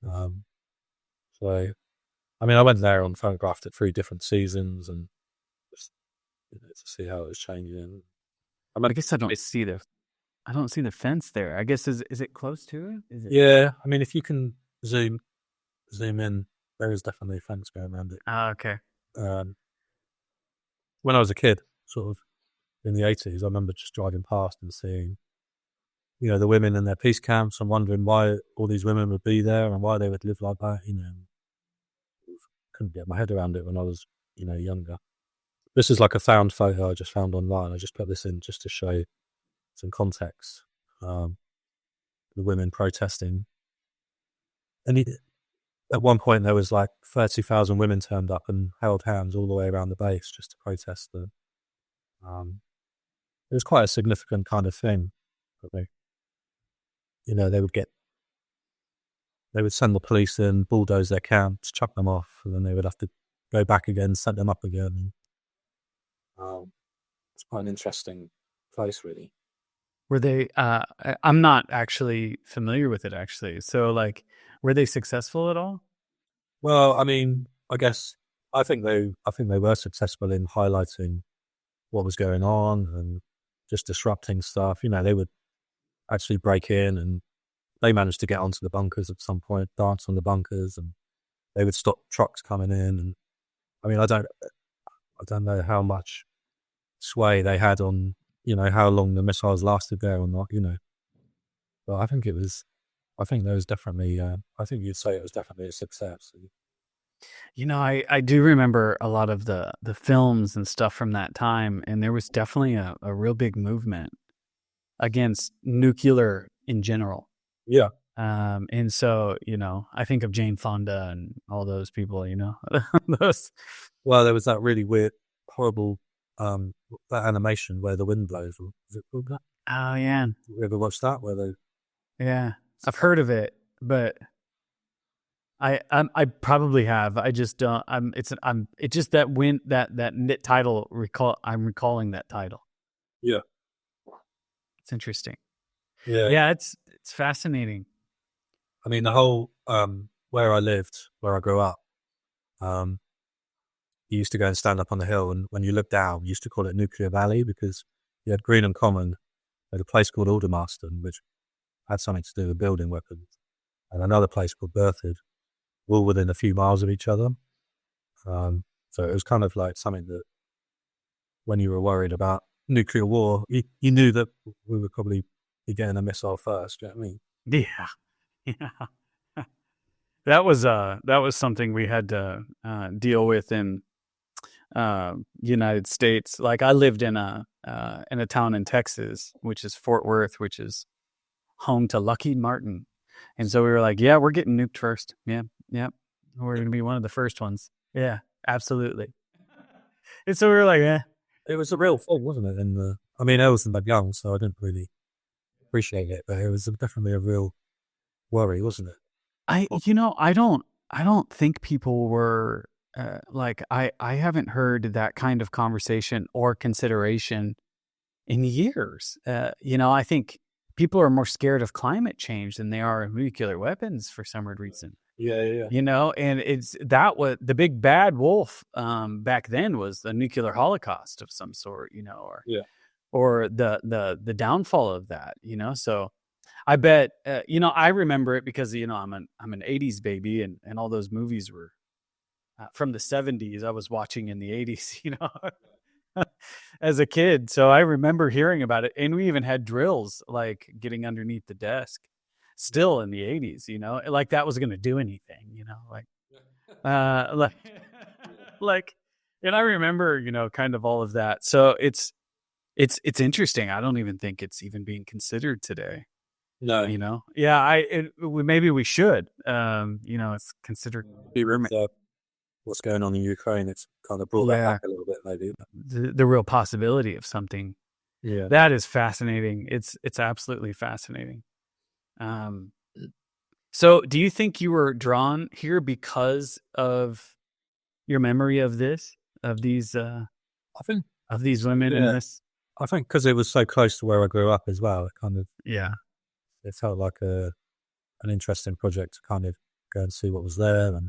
So, I mean, I went there and photographed it through different seasons and just, to see how it was changing. I guess I don't see the fence there. I guess is it close to it? Is it? Yeah, I mean, if you can zoom in, there is definitely a fence going around it. Oh, okay. When I was a kid, sort of in the 80s, I remember just driving past and seeing, the women in their peace camps and wondering why all these women would be there and why they would live like that, Couldn't get my head around it when I was, younger. This is like a found photo I just found online. I just put this in just to show some context. The women protesting. And at one point there was like 30,000 women turned up and held hands all the way around the base just to protest it was quite a significant kind of thing. They would send the police in, bulldoze their camps, chuck them off, and then they would have to go back again, set them up again. It's quite an interesting place, really. Were they? I'm not actually familiar with it, actually. So, like, were they successful at all? Well, I mean, I think they were successful in highlighting what was going on and just disrupting stuff. They would actually break in, and they managed to get onto the bunkers at some point, dance on the bunkers, and they would stop trucks coming in. And I mean, I don't know how much sway they had on, how long the missiles lasted there or not, But I think there was definitely, I think you'd say it was definitely a success. I do remember a lot of the films and stuff from that time, and there was definitely a real big movement against nuclear in general. Yeah. And so, I think of Jane Fonda and all those people, those. Well, there was that really weird, horrible, that animation where the wind blows. Is it called that? Oh, yeah. You ever watched that? Yeah, I've heard of it, but I probably have. I just don't. It's just that when that title I'm recalling that title. Yeah, it's interesting. Yeah, it's fascinating. I mean, the whole where I lived, where I grew up, you used to go and stand up on the hill, and when you looked down, you used to call it Nuclear Valley because you had Greenham Common, at a place called Aldermaston, which had something to do with building weapons, and another place called Berthoud, all within a few miles of each other. So it was kind of like something that when you were worried about nuclear war, you knew that we would probably be getting a missile first. Do you know what I mean? Yeah. That was something we had to deal with in United States. Like I lived in a town in Texas, which is Fort Worth, which is home to Lockheed Martin. And so we were like, yeah, we're getting nuked first. Yeah. We're going to be one of the first ones. Yeah, absolutely. And so we were like, yeah. It was a real thing, wasn't it? And I mean, I wasn't that young, so I didn't really appreciate it, but it was definitely a real worry, wasn't it? I don't think people were I haven't heard that kind of conversation or consideration in years. I think people are more scared of climate change than they are of nuclear weapons for some weird reason. Yeah. And that was the big bad wolf back then was the nuclear holocaust of some sort, or the downfall of that, So I bet I remember it because I'm an 80s baby and all those movies were from the 70s. I was watching in the 80s, as a kid. So I remember hearing about it, and we even had drills like getting underneath the desk still in the 80s, like that was going to do anything, and I remember, kind of all of that. So it's interesting. I don't even think it's even being considered today. No, maybe we should. It's considered what's going on in Ukraine. It's kind of brought that back a little bit, maybe. The real possibility of something. Yeah, that is fascinating. It's absolutely fascinating. So do you think you were drawn here because of your memory of these I think, of these women in yeah, this? I think because it was so close to where I grew up as well, Yeah. it felt like an interesting project to kind of go and see what was there. And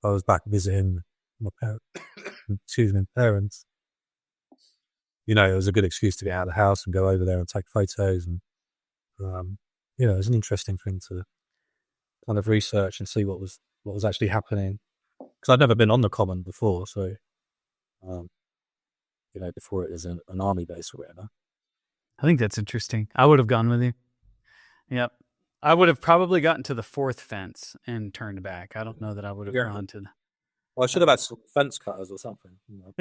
I was back visiting my parents. You know, it was a good excuse to get out of the house and go over there and take photos. And, you know, it was an interesting thing to kind of research and see what was actually happening. Because I'd never been on the common before. So, you know, before it was an army base or whatever. I think that's interesting. I would have gone with you. Yep. I would have probably gotten to the fourth fence and turned back. I don't know that I would have gone to the... Well, I should have had some fence cutters or something. You know.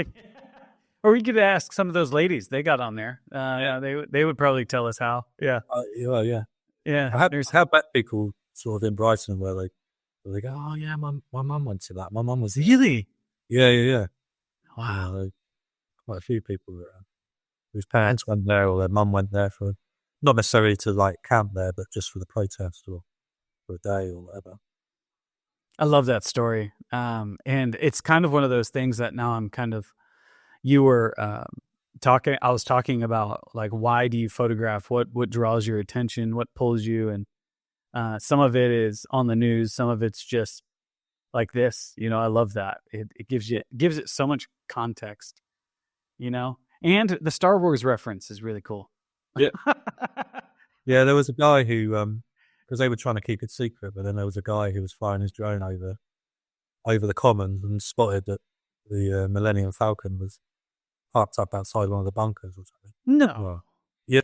Or we could ask some of those ladies. They got on there. Yeah, they would probably tell us how. Yeah. Yeah. Yeah. I have met people sort of in Brighton where they go, oh yeah, my mum went to that. My mum was really? Yeah. Wow. Quite a few people whose parents went there or their mum went there for, not necessarily to like camp there, but just for the protest or for a day or whatever. I love that story. And it's kind of one of those things that now I'm kind of, you were I was talking about like, why do you photograph? What draws your attention? What pulls you? And some of it is on the news. Some of it's just like this, you know. I love that. It gives it so much context, you know. And the Star Wars reference is really cool. Yeah. Yeah, there was a guy who, because they were trying to keep it secret, but then there was a guy who was flying his drone over the commons and spotted that the Millennium Falcon was parked up outside one of the bunkers or something. No. Well, yeah.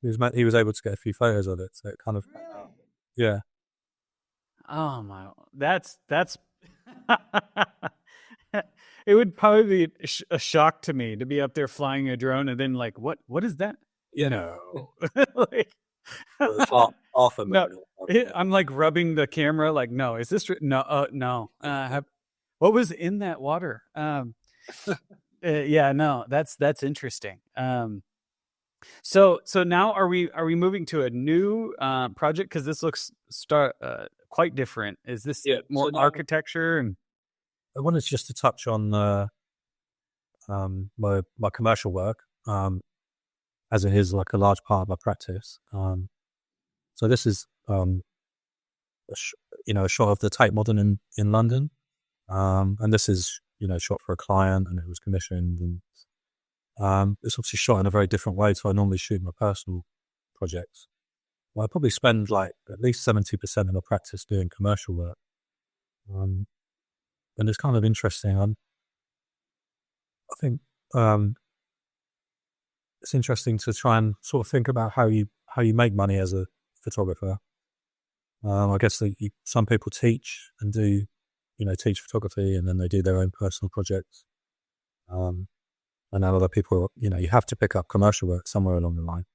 He was able to get a few photos of it, so it kind of, yeah. Oh my, that's it would probably be a shock to me to be up there flying a drone and then like, what is that? You know, like, half a no, minute. I'm like rubbing the camera like, no, is this no? What was in that water? Yeah, no, that's interesting. So now are we moving to a new project, because this looks quite different? Is this more architecture? And I wanted just to touch on my commercial work, as it is like a large part of my practice. So this is a shot of the Tate Modern in London, and this is shot for a client, and it was commissioned, and it's obviously shot in a very different way to I normally shoot my personal projects. Well, I probably spend like at least 70% of my practice doing commercial work, and it's kind of interesting. I think it's interesting to try and sort of think about how you make money as a photographer. I guess some people teach and do, teach photography, and then they do their own personal projects. And then other people, you have to pick up commercial work somewhere along the line.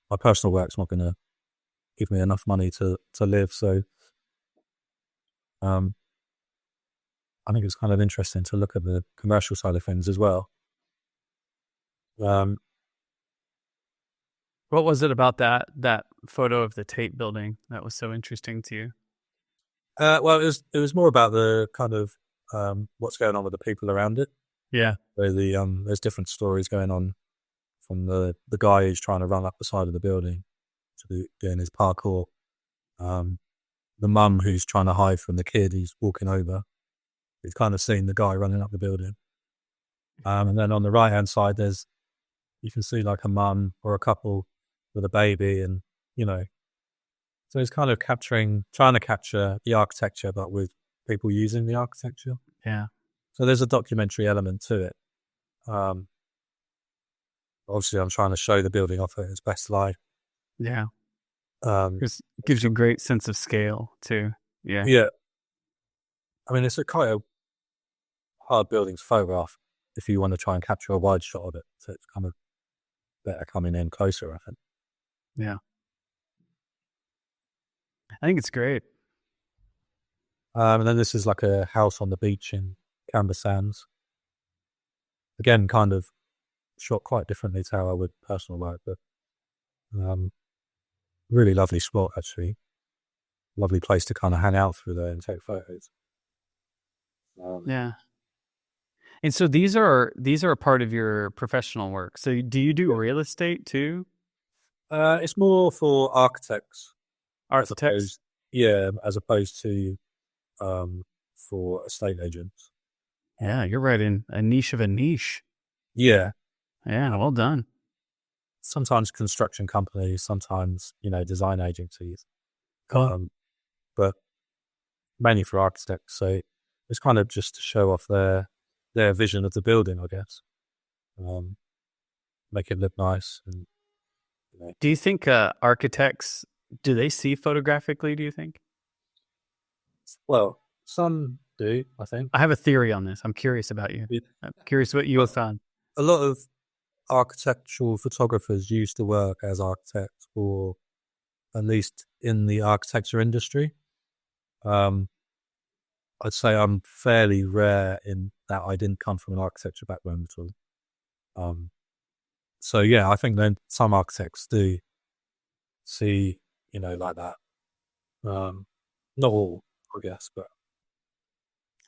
My personal work's not going to give me enough money to live, so I think it's kind of interesting to look at the commercial side of things as well. What was it about that photo of the Tate building that was so interesting to you? Well, it was more about the kind of what's going on with the people around it. Yeah. So there's different stories going on, from the guy who's trying to run up the side of the building to doing his parkour. The mum who's trying to hide from the kid who's walking over. He's kind of seen the guy running up the building. And then on the right-hand side, you can see like a mum or a couple with a baby, and, so it's kind of trying to capture the architecture, but with people using the architecture. Yeah. So there's a documentary element to it. Obviously, I'm trying to show the building off at its best light. Yeah. It gives you a great sense of scale too. Yeah. Yeah. I mean, it's quite a hard building to photograph if you want to try and capture a wide shot of it. So it's kind of better coming in closer, I think. Yeah. I think it's great. And then this is like a house on the beach in Camber Sands. Again, kind of shot quite differently to how I would personal work, but really lovely spot, actually. lovely place to kind of hang out through there and take photos. Yeah. And so these are a part of your professional work. So do you do real estate too? It's more for architects. Architects? As opposed to for estate agents. Yeah, you're right in a niche of a niche. Yeah. Yeah, well done. Sometimes construction companies, sometimes, design agencies. Cool. But mainly for architects. So it's kind of just to show off their vision of the building, I guess. Make it look nice. And, Do you think architects, do they see photographically, do you think? Well, some do, I think. I have a theory on this. I'm curious about you. I'm curious what you have found. A lot of architectural photographers used to work as architects, or at least in the architecture industry. I'd say I'm fairly rare in that I didn't come from an architecture background at all. So yeah, I think then some architects do see, like that. Not all, I guess, but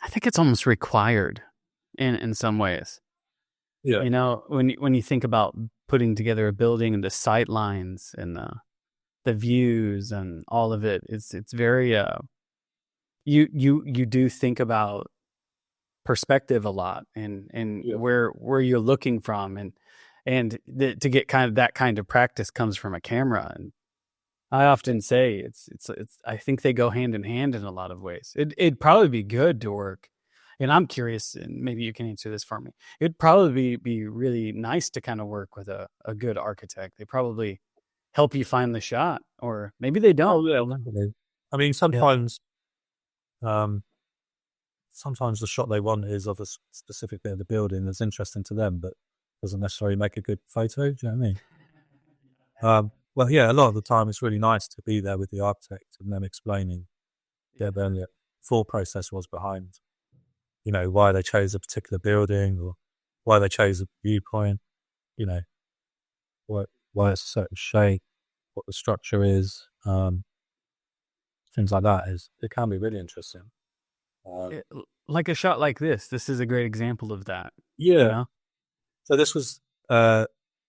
I think it's almost required in some ways. yeah. When you think about putting together a building and the sight lines and the views and all of it, it's very you do think about perspective a lot and where you're looking from, and to get kind of that kind of practice comes from a camera. And I often say it's I think they go hand in hand in a lot of ways. It'd probably be good to work, and I'm curious, and maybe you can answer this for me. It'd probably be really nice to kind of work with a good architect. They probably help you find the shot, or maybe they don't. I mean, sometimes sometimes the shot they want is of a specific bit of the building that's interesting to them, but doesn't necessarily make a good photo. Do you know what I mean? Well, yeah, a lot of the time it's really nice to be there with the architect and them explaining their thought process was behind, why they chose a particular building or why they chose a viewpoint, why it's a certain shape, what the structure is, things like that. It can be really interesting. Like a shot like this is a great example of that. Yeah. So this was the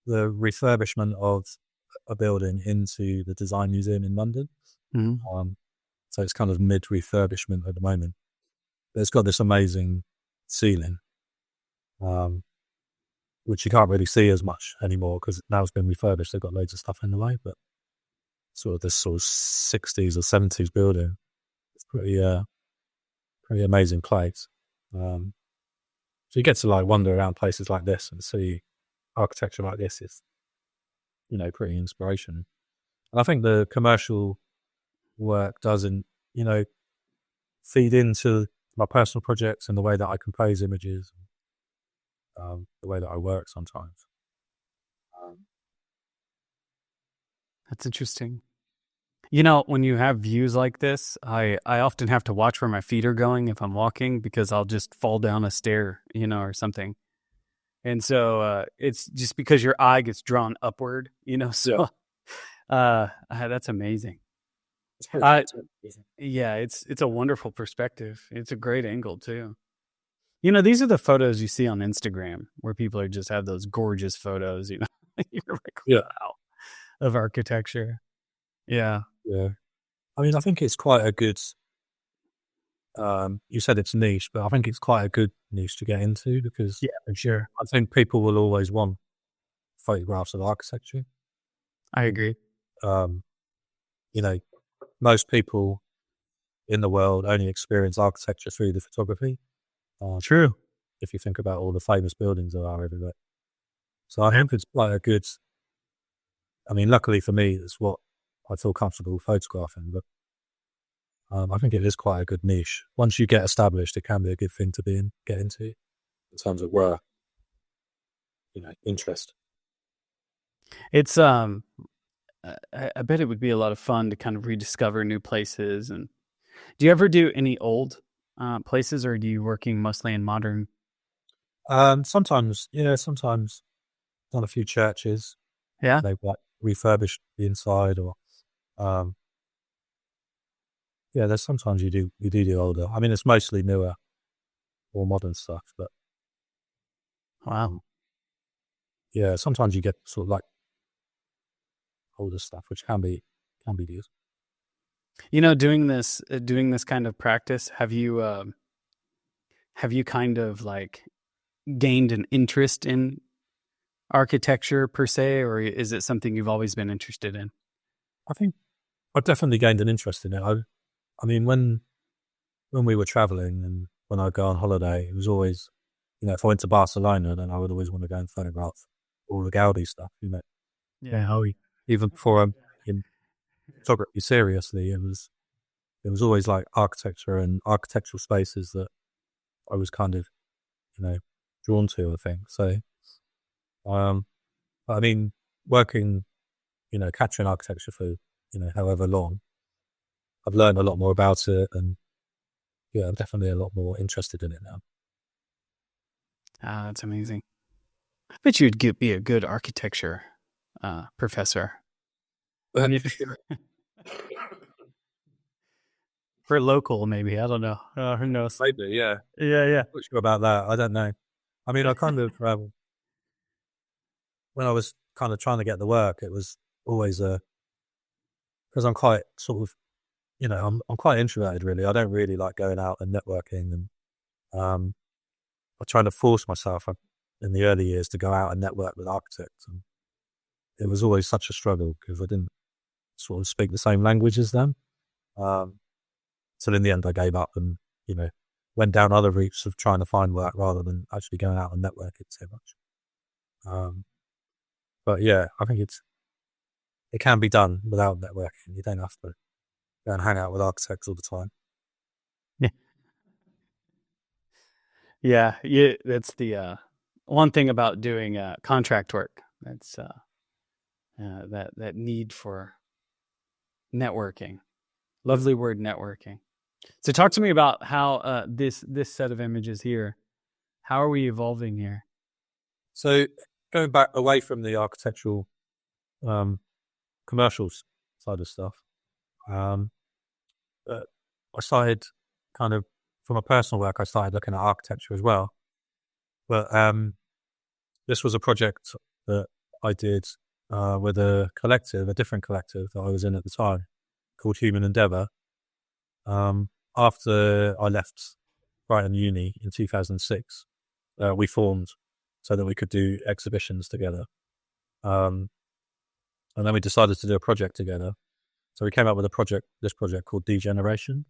refurbishment of a building into the Design Museum in London. Mm-hmm. So it's kind of mid refurbishment at the moment. But it's got this amazing ceiling, which you can't really see as much anymore because now it's been refurbished. They've got loads of stuff in the way, but this sort of 60s or 70s building. It's pretty amazing place. So you get to wander around places like this and see architecture like this is, pretty inspirational. And I think the commercial work doesn't, feed into my personal projects and the way that I compose images, the way that I work sometimes. That's interesting. When you have views like this, I often have to watch where my feet are going if I'm walking, because I'll just fall down a stair, or something. And so it's just because your eye gets drawn upward, so that's amazing. Yeah, it's a wonderful perspective. It's a great angle too. These are the photos you see on Instagram where people just have those gorgeous photos, You're like, wow, of architecture. Yeah. Yeah. I mean, I think it's quite a good, you said it's niche, but I think it's quite a good niche to get into because yeah, for sure. I think people will always want photographs of architecture. I agree. Most people in the world only experience architecture through the photography. True. If you think about all the famous buildings that are everywhere. So I think it's quite a good, luckily for me, it's what I feel comfortable photographing, but I think it is quite a good niche. Once you get established, it can be a good thing to get into in terms of where, interest. It's I bet it would be a lot of fun to kind of rediscover new places. And do you ever do any old places, or are you working mostly in modern? Sometimes done a few churches. Yeah, they've refurbished the inside, or yeah, there's sometimes you do older. I mean, it's mostly newer or modern stuff, but Wow. yeah, sometimes you get sort of like older stuff, which can be good. Doing this kind of practice, have you kind of like gained an interest in architecture per se, or is it something you've always been interested in? I think I've definitely gained an interest in it. I mean, when we were traveling and when I'd go on holiday, it was always, if I went to Barcelona, then I would always want to go and photograph all the Gaudi stuff, Yeah. Even before I'm in photography seriously, it was always like architecture and architectural spaces that I was kind of, drawn to, I think. So, I mean, working, capturing architecture for, however long, I've learned a lot more about it, and yeah, I'm definitely a lot more interested in it now. Ah, that's amazing. I bet you'd be a good architecture professor. For local, maybe. I don't know. Who knows? Maybe, yeah. Yeah. Not sure about that. I don't know. I mean, I kind of, when I was kind of trying to get the work, it was always because I'm quite sort of, I'm quite introverted, really. I don't really like going out and networking, and I tried to force myself in the early years to go out and network with architects, and it was always such a struggle because I didn't sort of speak the same language as them. So in the end, I gave up and, went down other routes of trying to find work rather than actually going out and networking so much. But yeah, I think it can be done without networking. You don't have to go and hang out with architects all the time. Yeah. That's the one thing about doing contract work. That's that need for networking. Lovely word, networking. So talk to me about how this set of images here, how are we evolving here? So going back away from the architectural commercials side of stuff, I started kind of, from a personal work, I started looking at architecture as well. But this was a project that I did with a different collective that I was in at the time, called Human Endeavour. After I left Brighton Uni in 2006, we formed so that we could do exhibitions together. And then we decided to do a project together. So we came up with this project called Degeneration.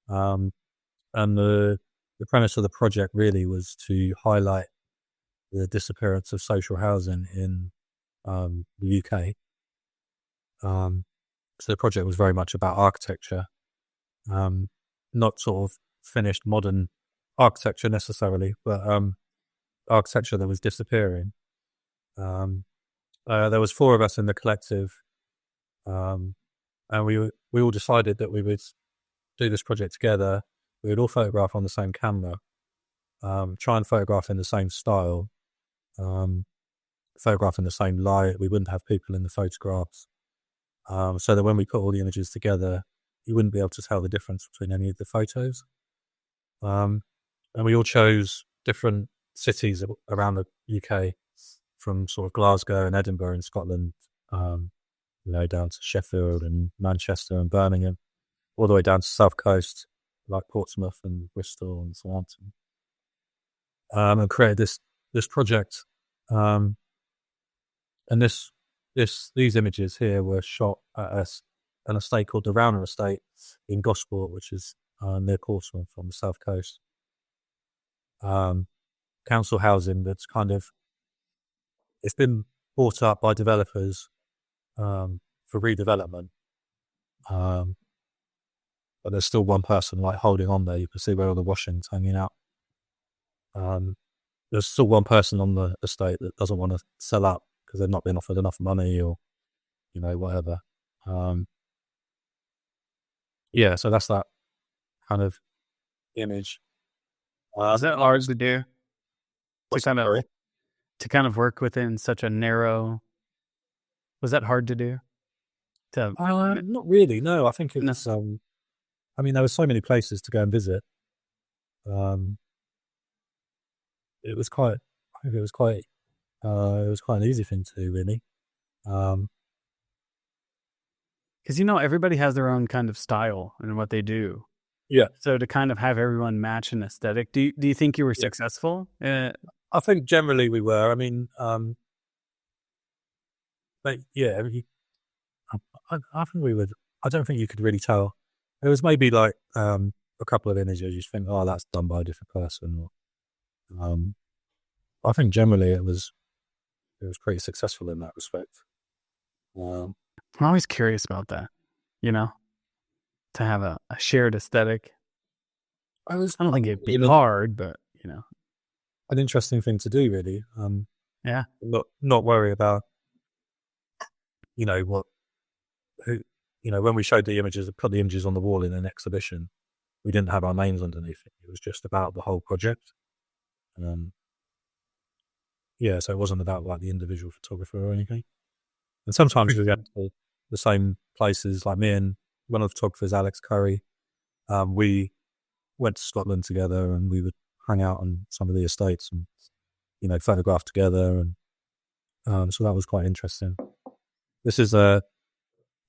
And the premise of the project really was to highlight the disappearance of social housing in the UK. So the project was very much about architecture, not sort of finished modern architecture necessarily, but architecture that was disappearing. There was 4 of us in the collective, and we all decided that we would do this project together. We would all photograph on the same camera, try and photograph in the same style, photograph in the same light. We wouldn't have people in the photographs, so that when we put all the images together, you wouldn't be able to tell the difference between any of the photos. And we all chose different cities around the UK, from sort of Glasgow and Edinburgh in Scotland, down to Sheffield and Manchester and Birmingham, all the way down to South Coast, like Portsmouth and Bristol and Southampton, and created this project. And these images here were shot at an estate called the Rowner Estate in Gosport, which is near Portsmouth on the South Coast. Council housing that's kind of, it's been bought up by developers for redevelopment. But there's still one person like holding on there. You can see where all the washing's hanging out. There's still one person on the estate that doesn't want to sell up because they've not been offered enough money or, whatever. Yeah, so that's that kind of image. Is that hard to do? To kind of work within such a narrow. Was that hard to do? Not really. No, I think it's. I mean, there were so many places to go and visit. It was quite an easy thing to do, really. Because everybody has their own kind of style in what they do. Yeah. So to kind of have everyone match an aesthetic, do you think you were successful? I think generally we were. I mean, but yeah, I think we would. I don't think you could really tell. It was maybe like a couple of images you think, oh, that's done by a different person. Or, I think generally it was pretty successful in that respect. I'm always curious about that, to have a shared aesthetic. I don't think it'd be hard, but an interesting thing to do, really. Yeah. Not worry about, when we showed the images, put the images on the wall in an exhibition, we didn't have our names underneath it. It was just about the whole project. So it wasn't about like the individual photographer or anything. And sometimes we get to the same places, like me and one of the photographers, Alex Curry. We went to Scotland together, and we would hang out on some of the estates and, photograph together. And so that was quite interesting. This is an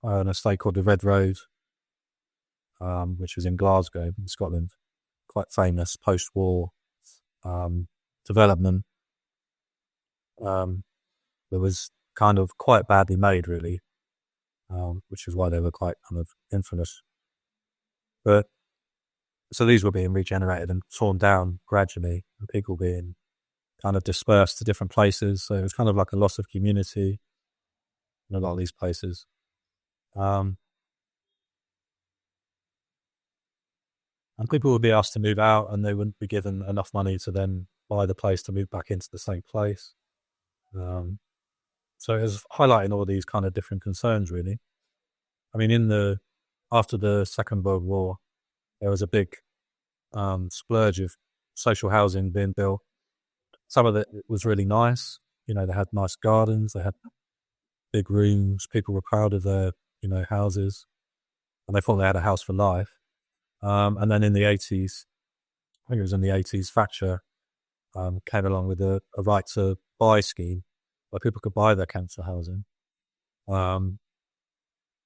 estate called the Red Road, which is in Glasgow, in Scotland. Quite famous post-war development. It was kind of quite badly made, really, which is why they were quite kind of infamous. But so these were being regenerated and torn down gradually, and people being kind of dispersed to different places. So it was kind of like a loss of community in a lot of these places. And people would be asked to move out, and they wouldn't be given enough money to then buy the place to move back into the same place. So it was highlighting all these kind of different concerns, really. I mean, after the Second World War, there was a big splurge of social housing being built. Some of it was really nice. They had nice gardens, they had big rooms. People were proud of their, houses, and they thought they had a house for life. And then in the 80s, I think it was in the 80s, Thatcher came along with a right to buy scheme where people could buy their council housing,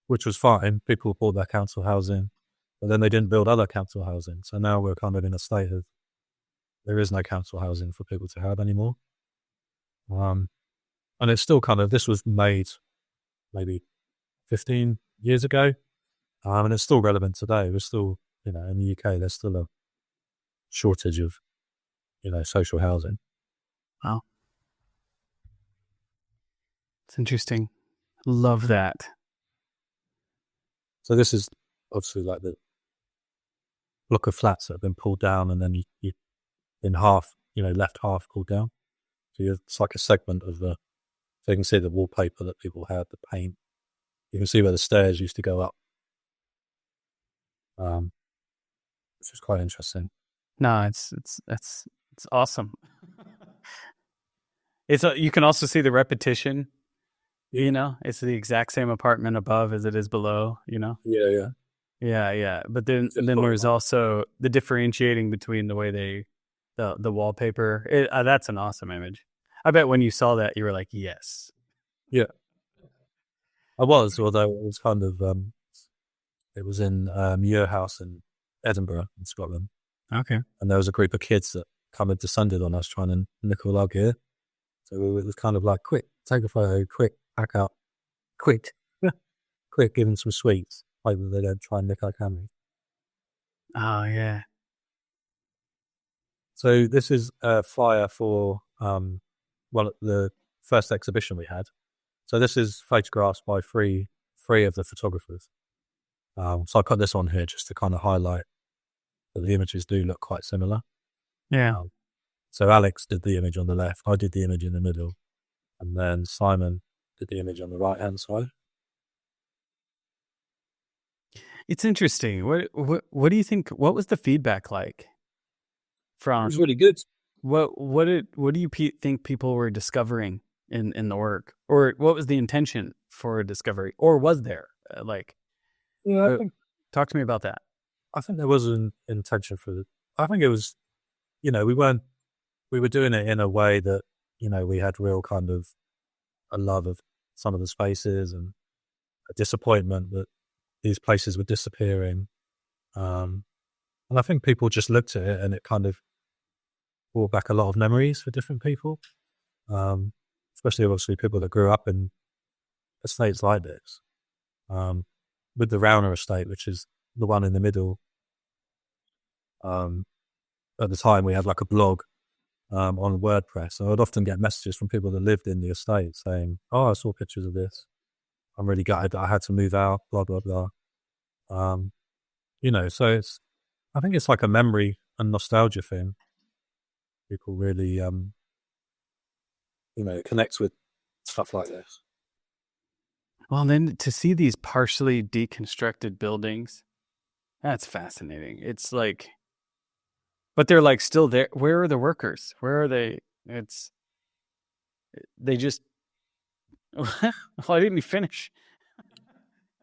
which was fine. People bought their council housing, but then they didn't build other council housing. So now we're kind of in a state of there is no council housing for people to have anymore. And it's still this was made maybe 15 years ago, and it's still relevant today. We're still, in the UK, there's still a shortage of, social housing. Wow. It's interesting. Love that. So this is obviously like the block of flats that have been pulled down, and then you in half, left half pulled down. So it's like a segment of so you can see the wallpaper that people had, the paint. You can see where the stairs used to go up, which is quite interesting. No, it's awesome. You can also see the repetition. It's the exact same apartment above as it is below. Yeah. But then there's also the differentiating between the way the wallpaper. That's an awesome image. I bet when you saw that, you were like, yes. Yeah. I was, although it was kind of, it was in Muir House in Edinburgh in Scotland. Okay. And there was a group of kids that come and descended on us trying to nickel our gear. So it was kind of like, quick, take a photo, quick, pack up, quick, give them some sweets. Hope that they don't try and nick our cameras. Oh, yeah. So this is a flyer for the first exhibition we had. So this is photographs by three of the photographers. So I put this on here just to kind of highlight that the images do look quite similar. Yeah. So Alex did the image on the left, I did the image in the middle, and then Simon did the image on the right-hand side. It's interesting. What do you think? What was the feedback like? It was really good. What do you think people were discovering in the work, or what was the intention for a discovery, or was there Yeah, talk to me about that. I think there was an intention I think it was, we were doing it in a way that, we had real kind of a love of some of the spaces and a disappointment that these places were disappearing. And I think people just looked at it and it kind of brought back a lot of memories for different people. Especially obviously people that grew up in estates like this. With the Rauner estate, which is the one in the middle. At the time we had like a blog on WordPress. So I'd often get messages from people that lived in the estate saying, "Oh, I saw pictures of this. I'm really gutted that I had to move out, blah, blah, blah." So I think it's like a memory and nostalgia thing. People really, connect with stuff like this. Well, then to see these partially deconstructed buildings, that's fascinating. It's like, but they're like still there. Where are the workers? Where are they? They just, why didn't you finish?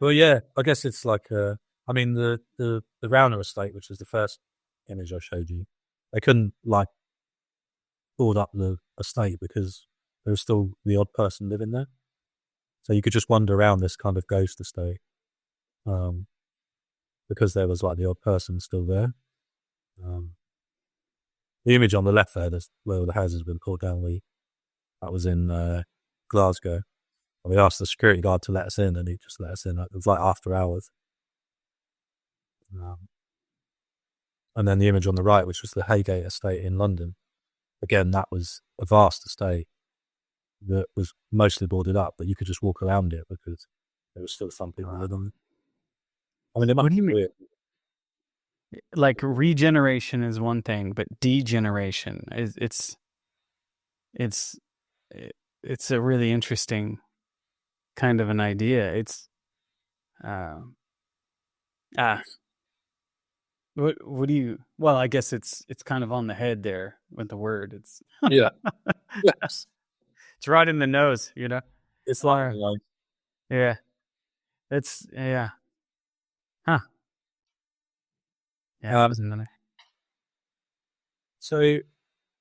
Well, yeah, I guess it's like, the Rauner estate, which is the first image I showed you, they couldn't like board up the estate because there was still the odd person living there. So you could just wander around this kind of ghost estate because there was like the odd person still there. The image on the left there, where the houses have been pulled down, that was in Glasgow. And we asked the security guard to let us in, and he just let us in. It was like after hours. And then the image on the right, which was the Haygate estate in London. Again, that was a vast estate that was mostly boarded up, but you could just walk around it because there was still some people living on it. I mean, it might be weird. Like regeneration is one thing, but degeneration it's a really interesting kind of an idea. It's what do you? Well, I guess it's kind of on the head there with the word. It's yeah, yes, it's right in the nose. It's like yeah, it's yeah, huh. Yeah, so,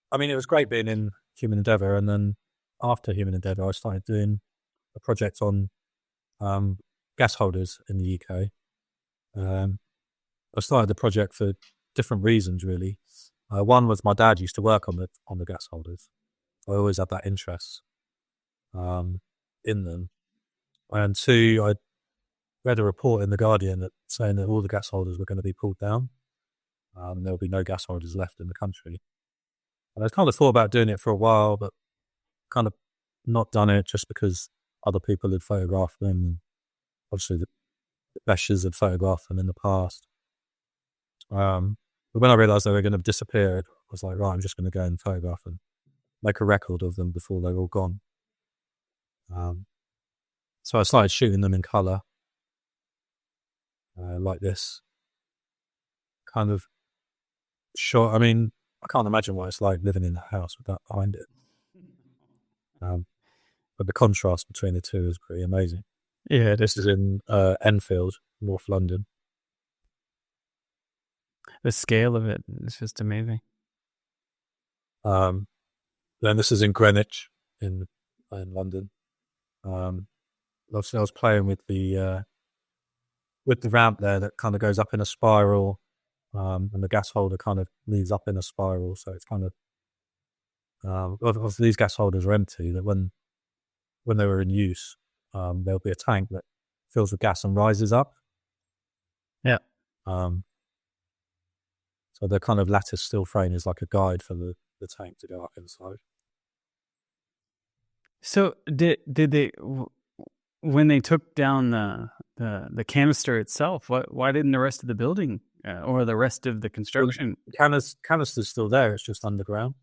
I mean, it was great being in Human Endeavour, and then after Human Endeavour, I started doing a project on gas holders in the UK. I started the project for different reasons, really. One was my dad used to work on the gas holders. I always had that interest in them. And two, I read a report in The Guardian saying that all the gas holders were going to be pulled down. There will be no gas holders left in the country. And I kind of thought about doing it for a while, but kind of not done it just because other people had photographed them. Obviously, the Beshers had photographed them in the past. But when I realised they were going to disappear, I was like, right, I'm just going to go and photograph and make a record of them before they're all gone. So I started shooting them in colour, like this. Kind of shot. I mean, I can't imagine what it's like living in a house with that behind it. But the contrast between the two is pretty amazing. Yeah, this is in Enfield, North London. The scale of it is just amazing. Then this is in Greenwich, in London. Obviously, I was playing with the ramp there that kind of goes up in a spiral, and the gas holder kind of leads up in a spiral. So it's kind of these gas holders are empty. That when they were in use, there'll be a tank that fills with gas and rises up. Yeah. So the kind of lattice steel frame is like a guide for the tank to go up inside. So did they, when they took down the canister itself, why didn't the rest of the building or the rest of the construction? Well, the canister's still there. It's just underground.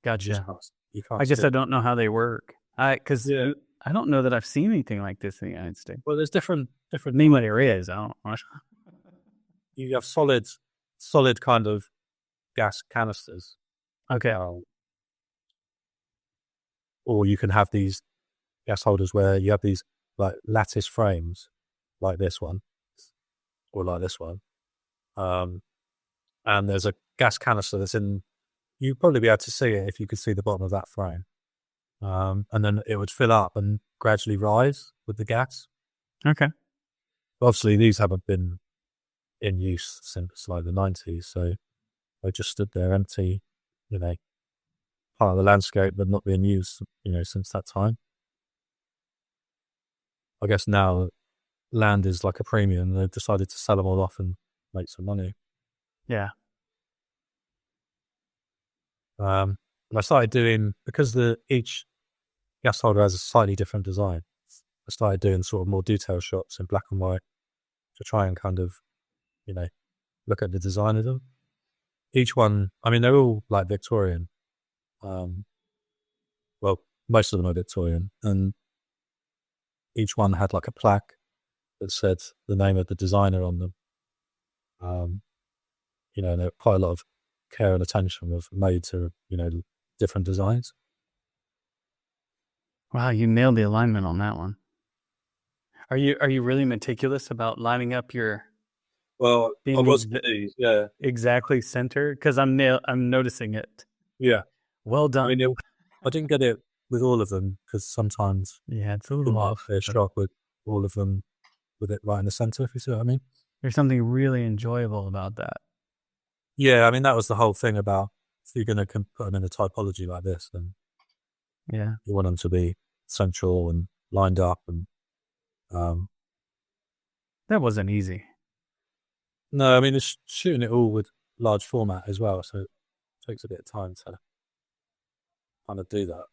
Gotcha. You can't I guess I don't know how they work. Because I don't know that I've seen anything like this in the United States. Well, there's different. Name what there is. I don't know. You have solid kind of gas canisters. Okay. Or you can have these gas holders where you have these like lattice frames, like this one, or like this one, and there's a gas canister that's in. You'd probably be able to see it if you could see the bottom of that frame, and then it would fill up and gradually rise with the gas. Okay. Obviously, these haven't been in use since like the 90s, so they just stood there empty, part of the landscape, but not being used, since that time. I guess now land is like a premium. They've decided to sell them all off and make some money. Yeah. And I started doing, because each gas holder has a slightly different design, I started doing sort of more detailed shots in black and white to try and kind of, look at the design of them. Each one, I mean, they're all like Victorian. Well, most of them are Victorian, and each one had like a plaque that said the name of the designer on them. And there quite a lot of care and attention was made to, different designs. Wow, you nailed the alignment on that one. Are you really meticulous about lining up your? Well, I was, yeah, exactly center, because I'm noticing it. Yeah, well done. I mean, I didn't get it with all of them because sometimes it's a little off. They're shot with all of them with it right in the center. If you see what I mean. There's something really enjoyable about that. Yeah, I mean that was the whole thing about if you're going to put them in a typology like this, then you want them to be central and lined up, and that wasn't easy. No, I mean it's shooting it all with large format as well, so it takes a bit of time to kind of do that.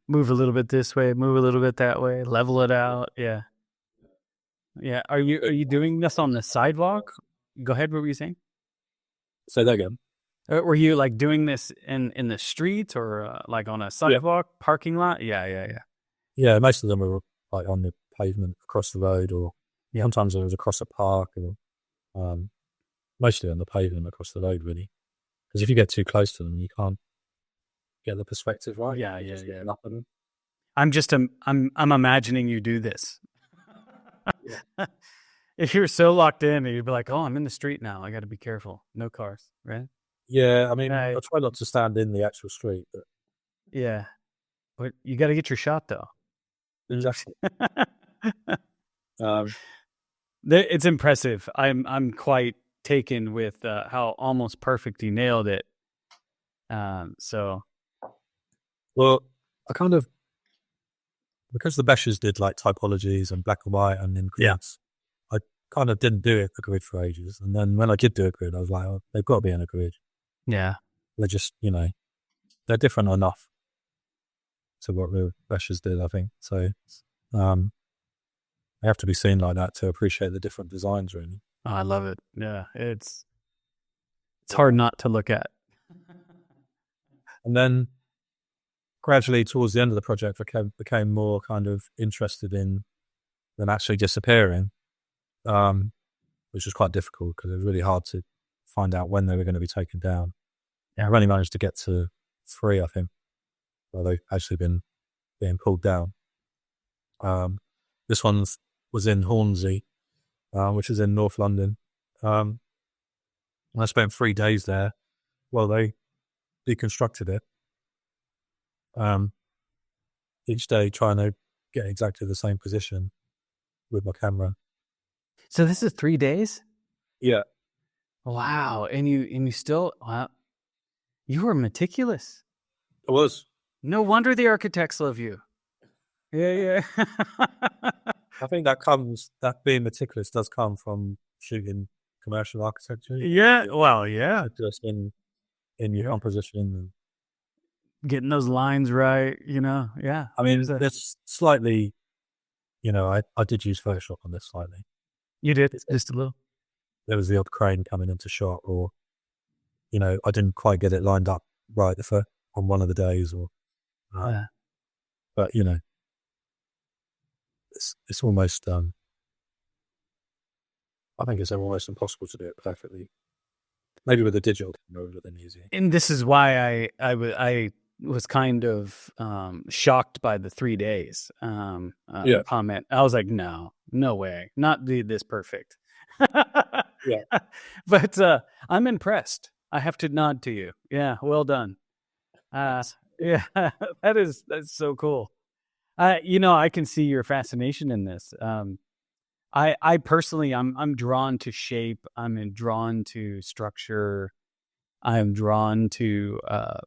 Move a little bit this way, move a little bit that way, level it out. Yeah. Are you doing this on the sidewalk? Go ahead. What were you saying? Say that again. Were you like doing this in the street or like on a sidewalk, parking lot? Yeah. Yeah, most of them were like on the pavement across the road, or sometimes it was across a park, or mostly on the pavement across the road, really. Because if you get too close to them, you can't get the perspective right. Yeah. I'm imagining you do this. If you're so locked in, you'd be like, "Oh, I'm in the street now. I got to be careful. No cars, right?" Yeah, I mean, I try not to stand in the actual street, but but you got to get your shot though. Exactly. It's impressive. I'm quite taken with how almost perfect you nailed it. Well, I kind of, because the Beshers did like typologies and black and white and in grids, I kind of didn't do a grid for ages. And then when I did do a grid, I was like, oh, they've got to be in a grid. Yeah. They're just, they're different enough to what the Beshers did, I think. So they have to be seen like that to appreciate the different designs, really. Oh, I love it. Yeah, it's hard not to look at. And then gradually towards the end of the project, I became more kind of interested in them actually disappearing, which was quite difficult because it was really hard to find out when they were going to be taken down. Yeah, I've only managed to get to 3, I think, where they've actually been being pulled down. This one was in Hornsey, which is in North London. And I spent 3 days there while they deconstructed it. Each day trying to get exactly the same position with my camera. So this is 3 days? Yeah. Wow. And you still, wow. You were meticulous. I was. No wonder the architects love you. Yeah. I think that being meticulous does come from shooting commercial architecture. Yeah. Well, yeah. Just in your composition and getting those lines right, yeah. I mean, there's slightly, I did use Photoshop on this slightly. You did? Just a little? There was the odd crane coming into shot, or, I didn't quite get it lined up right on one of the days, or, but, it's almost, I think it's almost impossible to do it perfectly. Maybe with a digital camera, it would have been easier. And this is why I was kind of shocked by the 3 days comment. I was like, no way, not this perfect. Yeah. But I'm impressed. I have to nod to you. Yeah, well done. Yeah, that's so cool. I can see your fascination in this. I personally, I'm drawn to shape. I'm drawn to structure. I'm drawn to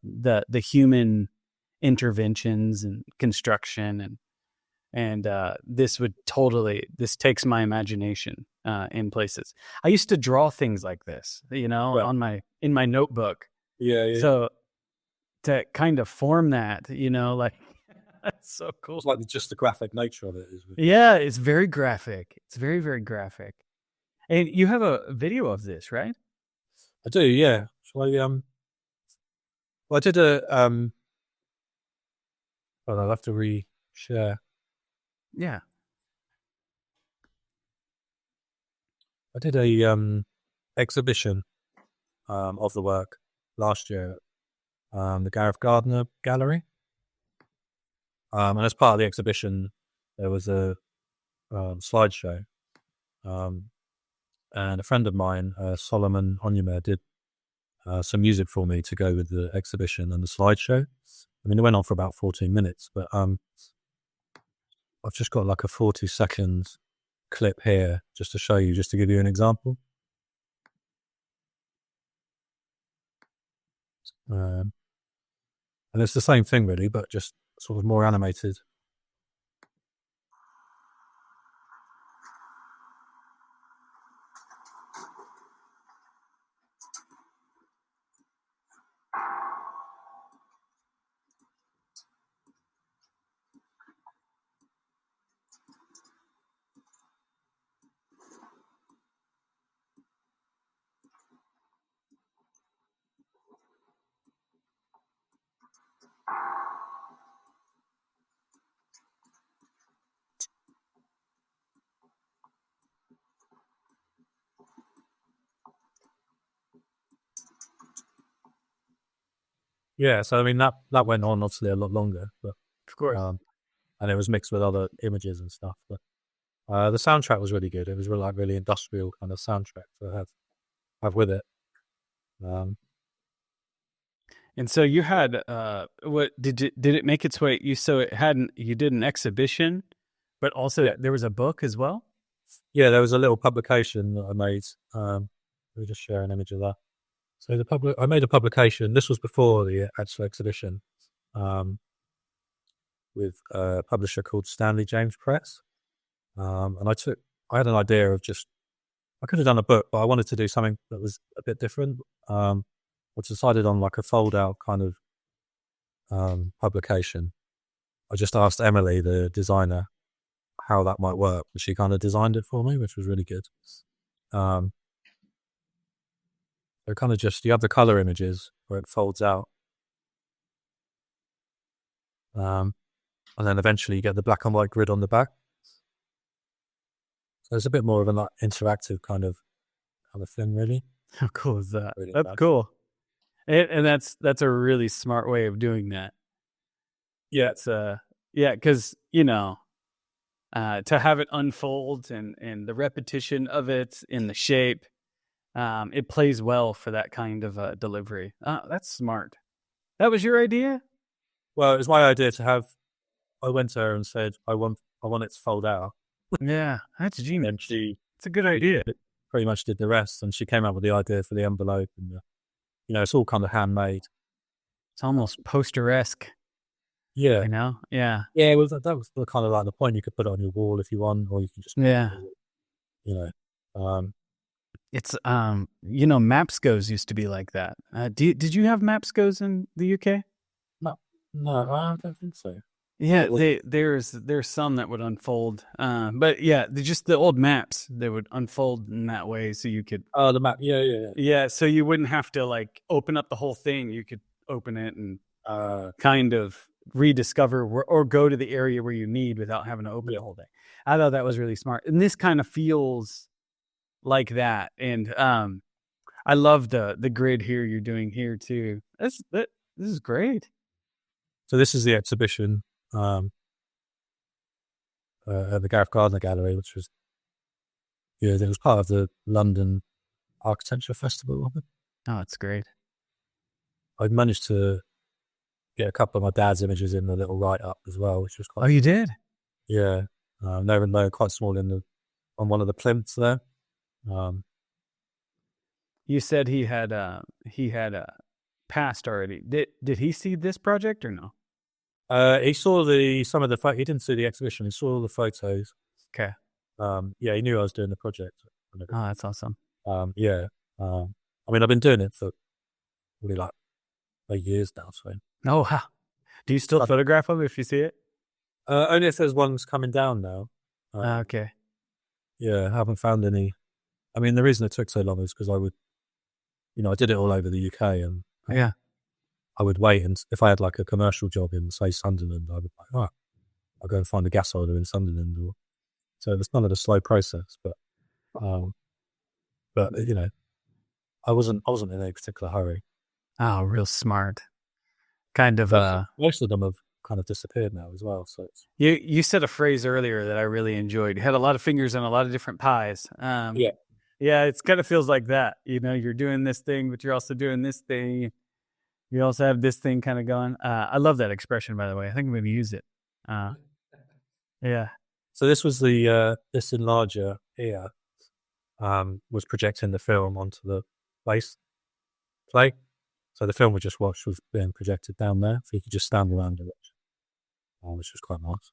the human interventions and construction, and this takes my imagination in places. I used to draw things like this, Right. in my notebook. Yeah. So to kind of form that, like that's so cool. It's like just the graphic nature of it is. Yeah, it's very graphic. It's very, very graphic. And you have a video of this, right? I do, yeah. Shall I, well, I did I'll have to re-share. Yeah. I did a exhibition of the work last year at the Gareth Gardner Gallery. And as part of the exhibition, there was a slideshow. And a friend of mine, Solomon Onyema, did some music for me to go with the exhibition and the slideshow. I mean, it went on for about 14 minutes, but I've just got like a 40-second clip here just to show you, just to give you an example. And it's the same thing really, but just sort of more animated. Yeah, so I mean that went on obviously a lot longer, but Of course. and it was mixed with other images and stuff. But the soundtrack was really good. It was really industrial kind of soundtrack to have with it. And so you had what did it make its way? You did an exhibition, but also there was a book as well. Yeah, there was a little publication that I made. Let me just share an image of that. So I made a publication. This was before the actual exhibition, with a publisher called Stanley James Press. And I had an idea of I could have done a book, but I wanted to do something that was a bit different. I decided on like a fold-out kind of publication. I just asked Emily, the designer, how that might work, and she kind of designed it for me, which was really good. They're kind of you have the color images where it folds out. And then eventually you get the black and white grid on the back. So it's a bit more of an interactive kind of thing, really. How cool is that? Really That's cool. And that's a really smart way of doing that. Yeah. It's because to have it unfold and the repetition of it in the shape, it plays well for that kind of delivery. That's smart. That was your idea? Well, it was my idea to have. I went to her and said, I want it to fold out. Yeah, that's genius. And it's a good idea. Pretty much did the rest, and she came up with the idea for the envelope, and it's all kind of handmade. It's almost poster-esque. Yeah, yeah. Yeah, well, that was the kind of like the point. You could put it on your wall if you want, or you can just It's MAP6 used to be like that. Did you have MAP6 in the UK? No, I don't think so. Yeah, there's some that would unfold, but yeah, just the old maps, they would unfold in that way, so you could. Oh, the map, yeah. So you wouldn't have to like open up the whole thing. You could open it and kind of rediscover or go to the area where you need without having to open the whole thing. I thought that was really smart, and this kind of feels like that. And I love the grid here you're doing here too. This is great. So this is the exhibition at the Gareth Gardner Gallery, which was it was part of the London architecture festival. Oh, it's great. I managed to get a couple of my dad's images in the little write-up as well, which was quite... Oh, you did? Yeah. They're quite small on one of the plinths there. You said he had passed already. Did he see this project or no? He saw some of the he didn't see the exhibition. He saw all the photos. Okay. Yeah, he knew I was doing the project. Oh, that's awesome. Yeah. I mean, I've been doing it for really like 8 years now. So. Oh, wow. Do you still photograph them if you see it? Only if there's ones coming down now. Okay. Yeah, I haven't found any. I mean, the reason it took so long is because I would, I did it all over the UK, and yeah, I would wait, and if I had like a commercial job in, say, Sunderland, I would like, oh, I'll go and find a gas holder in Sunderland, so it's kind of a slow process. But I wasn't in any particular hurry. Oh, real smart. Kind of. Most of them have kind of disappeared now as well. So you said a phrase earlier that I really enjoyed. You had a lot of fingers and a lot of different pies. Yeah, it kind of feels like that. You're doing this thing, but you're also doing this thing. You also have this thing kind of going. I love that expression, by the way. I think I'm going to use it. Yeah. So this was this enlarger here was projecting the film onto the base plate. So the film we just watched was being projected down there. So you could just stand around it, which was quite nice.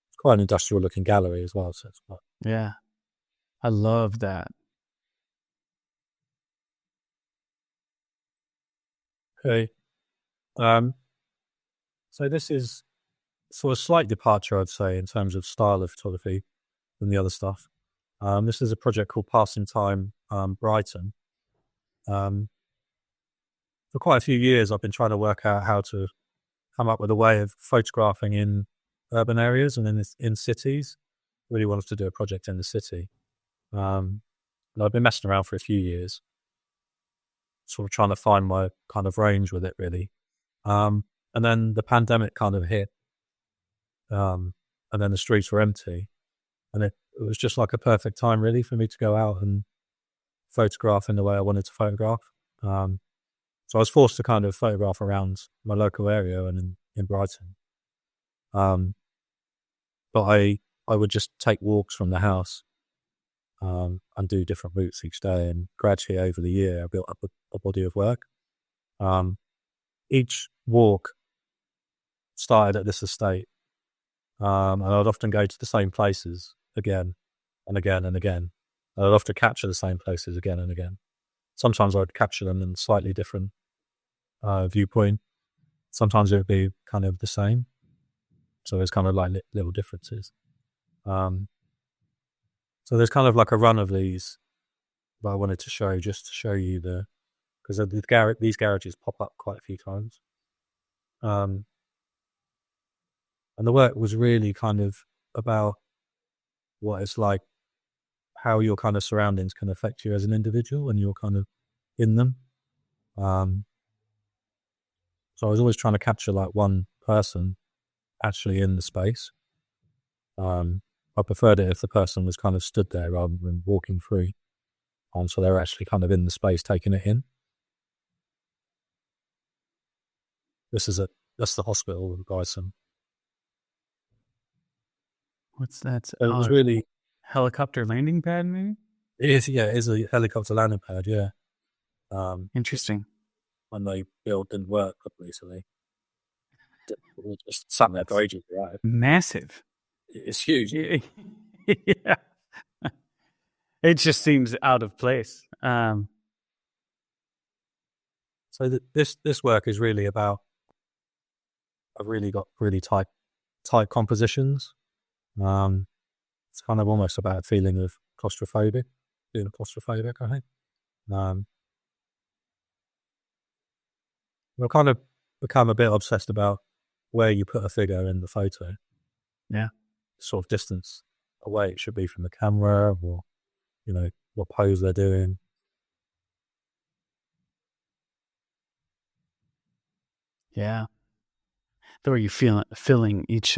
It's quite an industrial looking gallery as well. So it's quite... Yeah. I love that. Okay. So this is sort of a slight departure, I'd say, in terms of style of photography than the other stuff. This is a project called Passing Time Brighton. For quite a few years, I've been trying to work out how to come up with a way of photographing in urban areas and in cities. Really wanted to do a project in the city. And I've been messing around for a few years, sort of trying to find my kind of range with it, really. And then the pandemic kind of hit, and then the streets were empty. And it was just like a perfect time, really, for me to go out and photograph in the way I wanted to photograph. So I was forced to kind of photograph around my local area and in Brighton. But I would just take walks from the house and do different routes each day. And gradually over the year, I built up a body of work. Each walk started at this estate. And I'd often go to the same places again and again and again. I'd often capture the same places again and again. Sometimes I'd capture them in a slightly different viewpoint. Sometimes it would be kind of the same. So there's kind of like little differences. So there's kind of like a run of these that I wanted to show, just to show you because these garages pop up quite a few times. And the work was really kind of about what it's like, how your kind of surroundings can affect you as an individual when you're kind of in them. So I was always trying to capture like one person actually in the space. I preferred it if the person was kind of stood there rather than walking through. So they're actually kind of in the space taking it in. That's the hospital of Brighton. What's that? It was really... Helicopter landing pad, maybe? It is a helicopter landing pad, yeah. Interesting. When they didn't work properly, so they just sat there for ages, right? Massive. It's huge. Yeah. It just seems out of place. So this work is really about... I've really got really tight compositions. It's kind of almost about a feeling of claustrophobic, being claustrophobic, I think. We've kind of become a bit obsessed about where you put a figure in the photo. Yeah. Sort of distance away it should be from the camera, or, what pose they're doing. Yeah. The way you filling each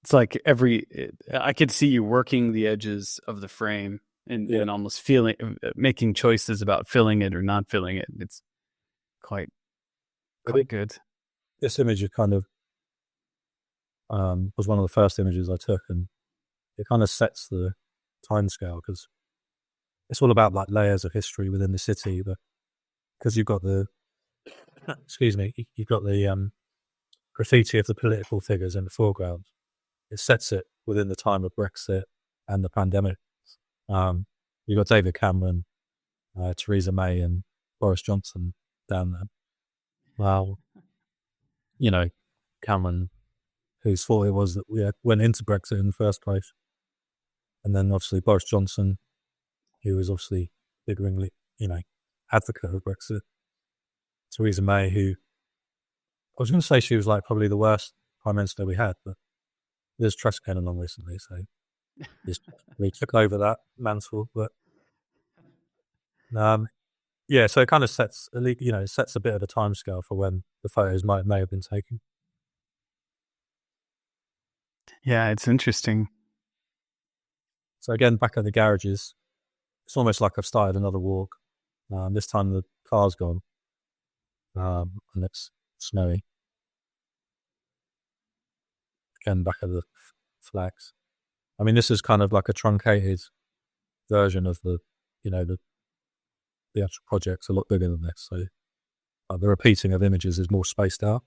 It's like I could see you working the edges of the frame and almost making choices about filling it or not filling it. It's quite good. This image is kind of was one of the first images I took, and it kind of sets the timescale because it's all about like layers of history within the city, but because you've got the you've got the graffiti of the political figures in the foreground. It sets it within the time of Brexit and the pandemic. You've got David Cameron, Theresa May, and Boris Johnson down there. Well, you know, Cameron, whose fault it was that we went into Brexit in the first place. And then obviously Boris Johnson, who was obviously big advocate of Brexit. Theresa May, who I was going to say she was like probably the worst prime minister we had, but Liz Truss came along recently, so we took over that mantle. But so it kind of sets a bit of a timescale for when the photos may have been taken. Yeah, it's interesting. So again, back at the garages, it's almost like I've started another walk. This time the car's gone, and it's snowy. Again, back at the flags. I mean, this is kind of like a truncated version of the actual project's a lot bigger than this. So the repeating of images is more spaced out.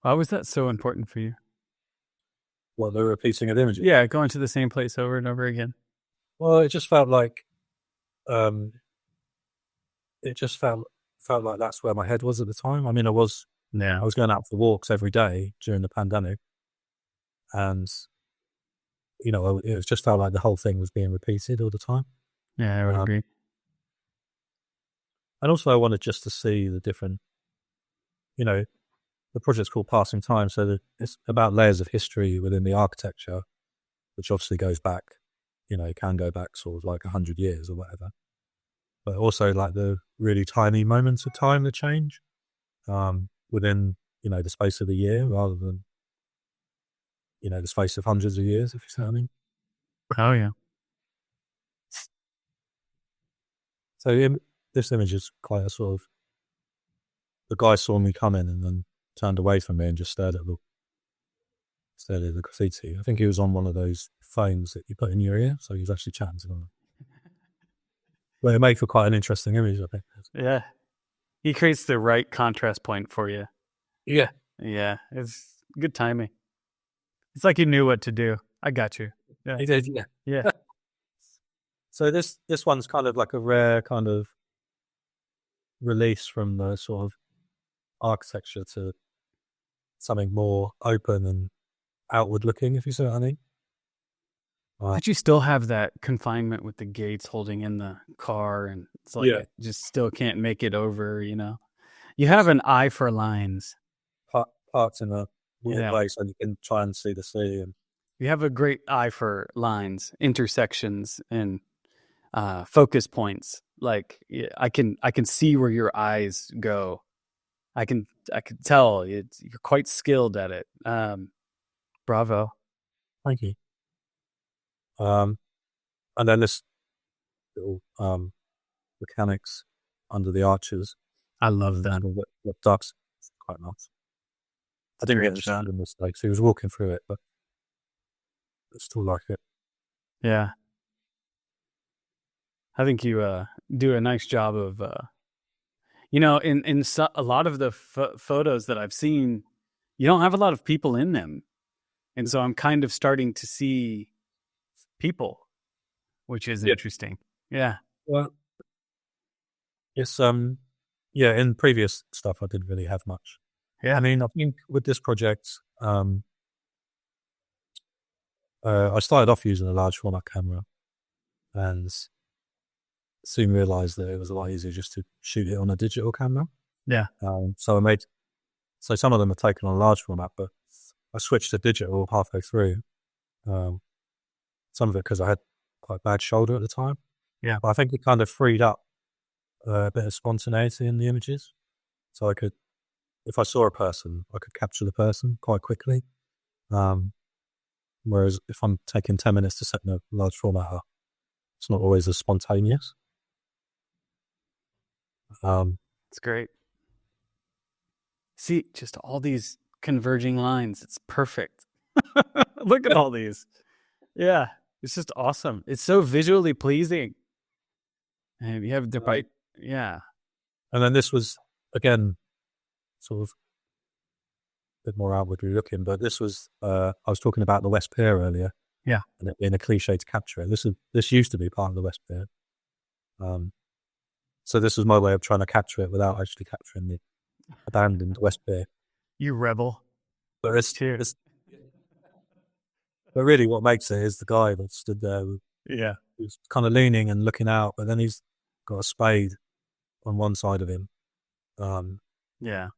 Why was that so important for you? Well, the repeating of images? Yeah, going to the same place over and over again. Well, it just felt like, like that's where my head was at the time. I mean, I was going out for walks every day during the pandemic, and it just felt like the whole thing was being repeated all the time. Yeah, I would agree. And also, I wanted just to see the different, the project's called Passing Time, so it's about layers of history within the architecture, which obviously goes back, can go back sort of like 100 years or whatever. But also like the really tiny moments of time that change within, the space of a year rather than, the space of hundreds of years, if you see what I mean. Oh, yeah. So this image is quite a sort of, the guy saw me come in and then turned away from me and just stared at the graffiti. I think he was on one of those phones that you put in your ear, so he was actually chatting to them. Well, it made for quite an interesting image, I think. Yeah. He creates the right contrast point for you. Yeah. Yeah. It's good timing. It's like you knew what to do. I got you. Yeah. He did, yeah. Yeah. So this one's kind of like a rare kind of release from the sort of architecture to something more open and outward looking, if you see what I mean. But you still have that confinement with the gates holding in the car, and it's like it just still can't make it over, You have an eye for lines. Parked in a weird place and you can try and see the sea. And you have a great eye for lines, intersections, and focus points. Like I can see where your eyes go. I can tell you're quite skilled at it. Bravo. Thank you. And then this little mechanics under the arches. I love that. With ducks. It's quite nice. I didn't understand the mistakes. He was walking through it, but I still like it. Yeah. I think you do a nice job of, in a lot of the photos that I've seen, you don't have a lot of people in them. And so I'm kind of starting to see people, which is interesting. Yeah. Well, it's, in previous stuff, I didn't really have much. Yeah. I mean, I think with this project, I started off using a large format camera and soon realized that it was a lot easier just to shoot it on a digital camera. Yeah. So some of them are taken on a large format, but I switched to digital halfway through. Some of it because I had quite a bad shoulder at the time. Yeah. But I think it kind of freed up a bit of spontaneity in the images. So I could if I saw a person, I could capture the person quite quickly. Whereas if I'm taking 10 minutes to set in a large format up, it's not always as spontaneous. It's great. See, just all these converging lines. It's perfect. Look at all these. Yeah, it's just awesome. It's so visually pleasing. And you have the right, yeah. And then this was, again, sort of a bit more outwardly looking, but this was, I was talking about the West Pier earlier. Yeah. And it being a cliche to capture it. This used to be part of the West Pier. So this was my way of trying to capture it without actually capturing the abandoned West Pier. You rebel. But but really what makes it is the guy that stood there. Yeah. Who's kind of leaning and looking out, but then he's got a spade on one side of him. Yeah.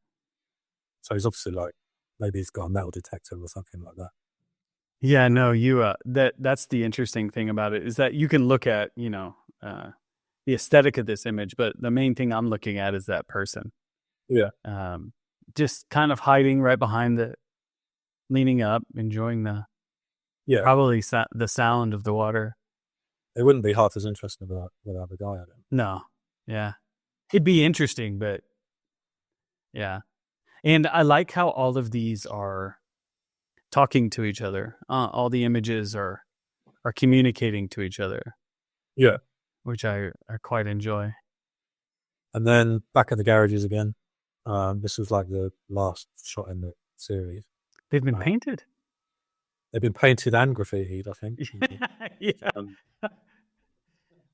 So he's obviously like, maybe he's got a metal detector or something like that. Yeah, no, that's the interesting thing about it, is that you can look at, the aesthetic of this image, but the main thing I'm looking at is that person. Yeah. Just kind of hiding right behind leaning up, enjoying probably the sound of the water. It wouldn't be half as interesting without the guy at it. No. Yeah. It'd be interesting, but yeah. And I like how all of these are talking to each other. All the images are communicating to each other. Yeah. Which I quite enjoy. And then back at the garages again. This was like the last shot in the series. They've been painted? They've been painted and graffitied, I think. Yeah.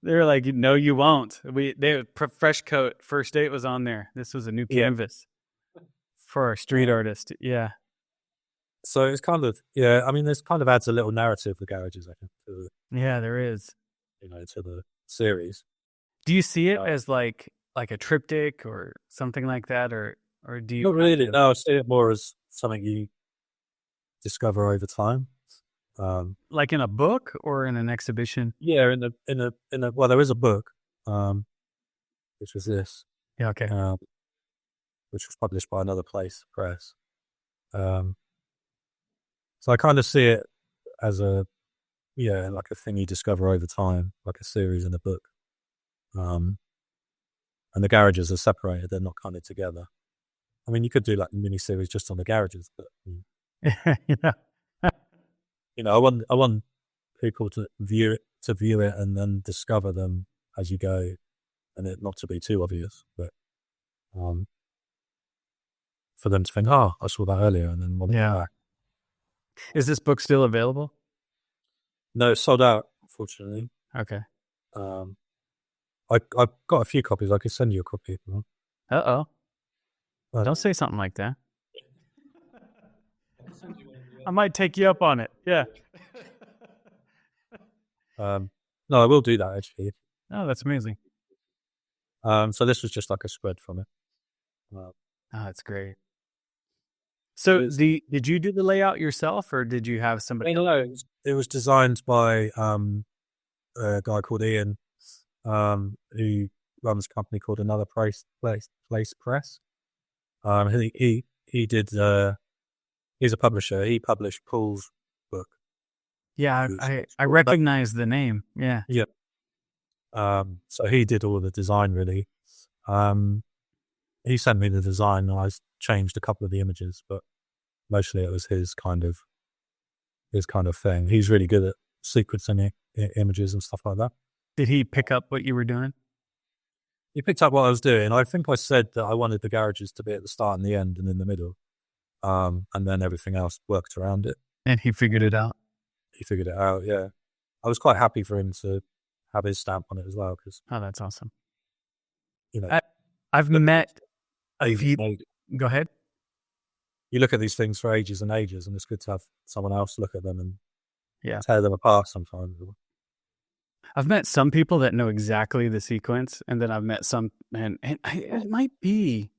They're like, no, you won't. Fresh coat, first date was on there. This was a new canvas for our street artist. Yeah. So it's kind of, I mean, this kind of adds a little narrative, the garages, I think. There is. To the series. Do you see it as like a triptych or something like that, or do you? Not really. No, I see it more as something you discover over time. Like in a book or in an exhibition? Yeah, in a well, there is a book, which was this. Yeah. Okay. Which was published by another press. So I kind of see it as like a thing you discover over time, like a series in a book. And the garages are separated; they're not kind of together. I mean, you could do like a mini series just on the garages, but I want people to view it and then discover them as you go, and it not to be too obvious, but for them to think, oh, I saw that earlier, and then want to go back. Is this book still available? No, it's sold out, unfortunately. Okay. I've got a few copies. I could send you a copy. Uh-oh. Don't say something like that. I might take you up on it. Yeah. No, I will do that, actually. Oh, that's amazing. So this was just like a spread from it. That's great. So did you do the layout yourself, or did you have somebody? No, it was designed by a guy called Ian, who runs a company called Another Place Press. He did. He's a publisher. He published Paul's book. Yeah, I recognize the name. Yeah. Yep. So he did all the design, really. He sent me the design, and I changed a couple of the images, but mostly it was his kind of thing. He's really good at sequencing images and stuff like that. Did he pick up what you were doing? He picked up what I was doing. I think I said that I wanted the garages to be at the start and the end and in the middle. And then everything else worked around it. And he figured it out? He figured it out, yeah. I was quite happy for him to have his stamp on it as well. Oh, that's awesome. I've met... Go ahead. You look at these things for ages and ages, and it's good to have someone else look at them and tear them apart sometimes. I've met some people that know exactly the sequence, and then I've met some, and it might be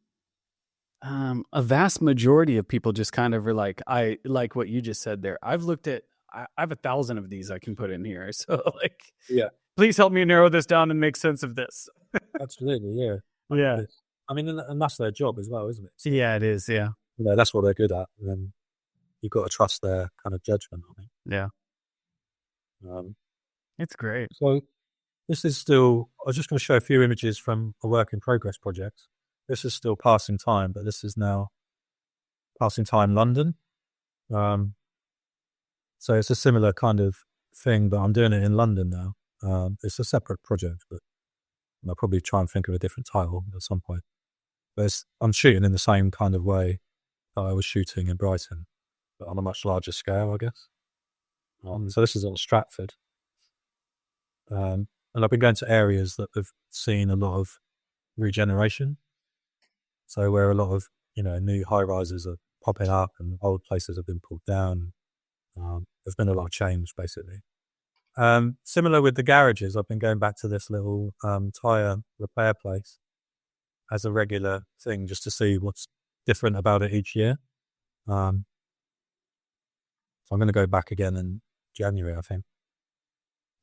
a vast majority of people just kind of are like, I like what you just said there. I've looked at, I have 1,000 of these I can put in here. So please help me narrow this down and make sense of this. Absolutely. Yeah. Yeah. I mean, and that's their job as well, isn't it? Yeah, it is. Yeah. You know, that's what they're good at. And then you've got to trust their kind of judgment, I think. Yeah. Um, It's great. so this is still, I was just going to show a few images from a work in progress project. This is still Passing Time, but this is now Passing Time London. So it's a similar kind of thing, but I'm doing it in London now. It's a separate project, but I'll probably try and think of a different title at some point. But I'm shooting in the same kind of way that I was shooting in Brighton, but on a much larger scale, I guess. So this is on Stratford. And I've been going to areas that have seen a lot of regeneration. So where a lot of, new high rises are popping up and old places have been pulled down. There's been a lot of change, basically. Similar with the garages, I've been going back to this little tyre repair place as a regular thing, just to see what's different about it each year. So I'm going to go back again in January, I think,